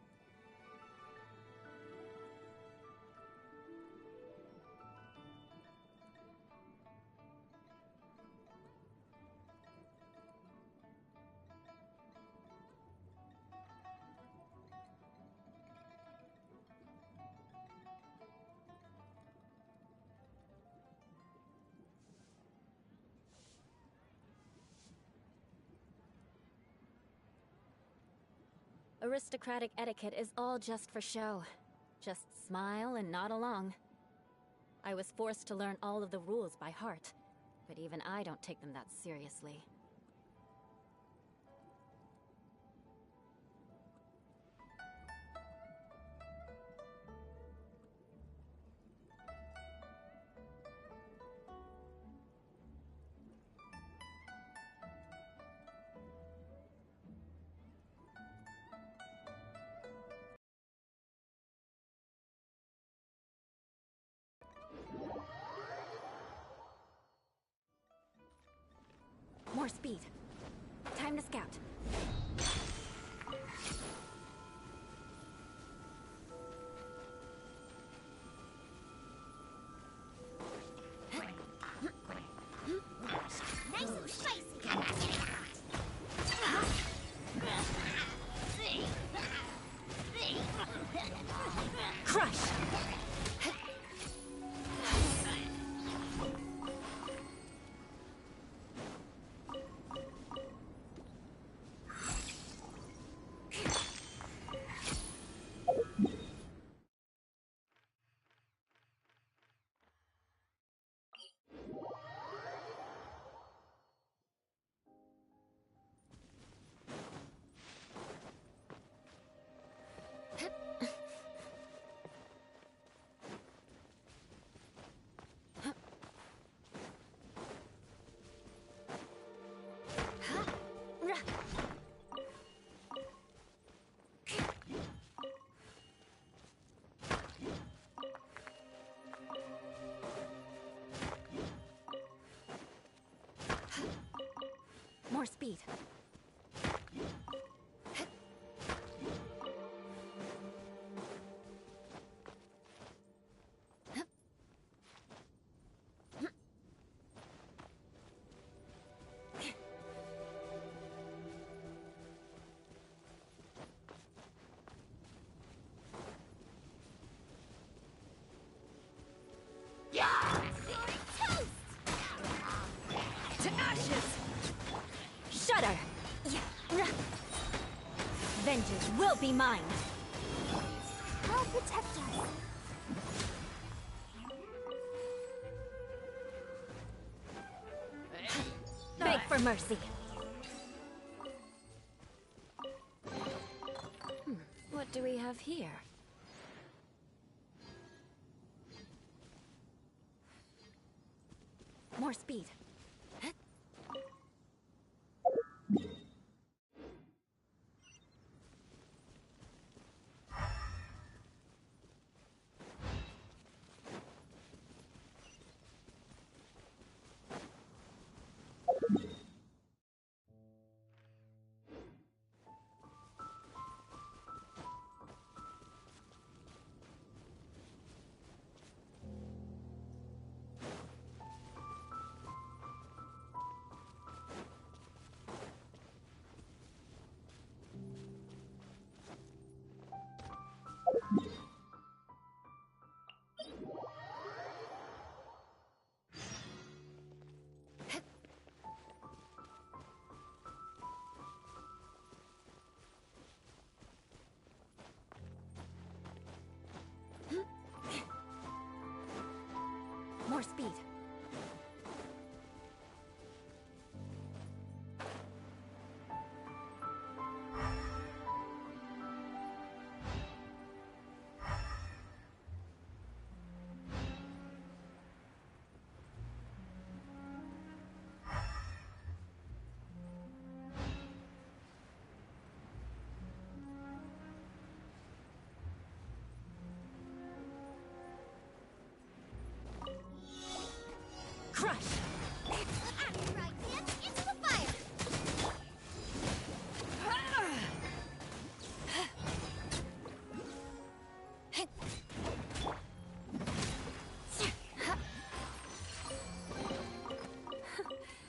Aristocratic etiquette is all just for show. Just smile and nod along. I was forced to learn all of the rules by heart, but even I don't take them that seriously. speed. Time to scout. Nice and spicy. Crush! More speed. To ashes! Shudder! Vengeance will be mine! I'll protect us. Beg for mercy! What do we have here? More speed. More speed. Crush! Right, man, into the fire!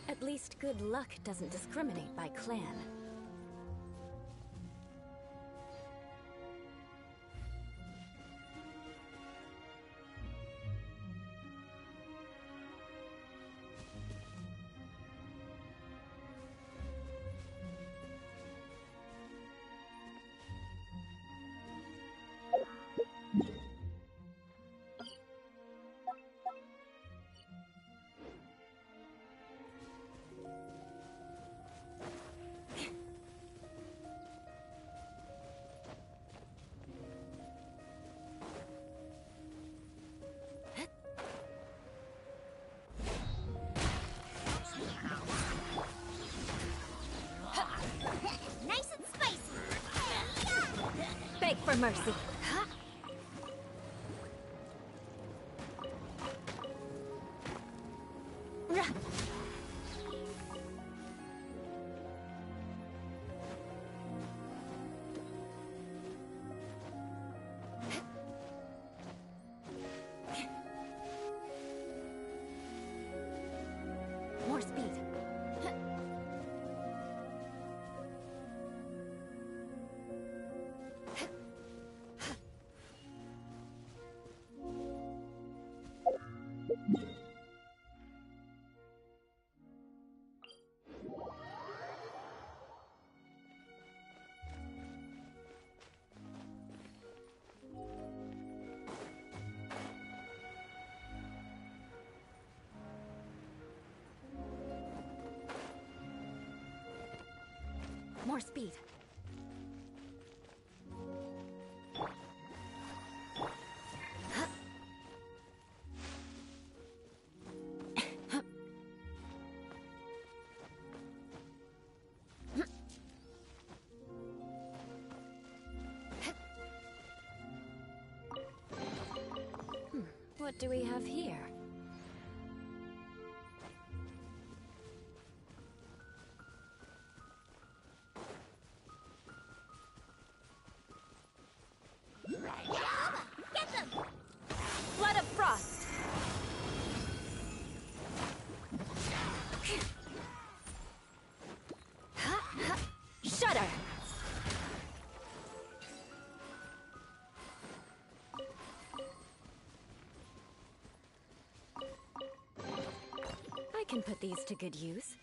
At least good luck doesn't discriminate by clan. Nice and spicy! Beg for mercy. More speed. What do we have here? Get them! Flood of Frost! Shudder! I can put these to good use.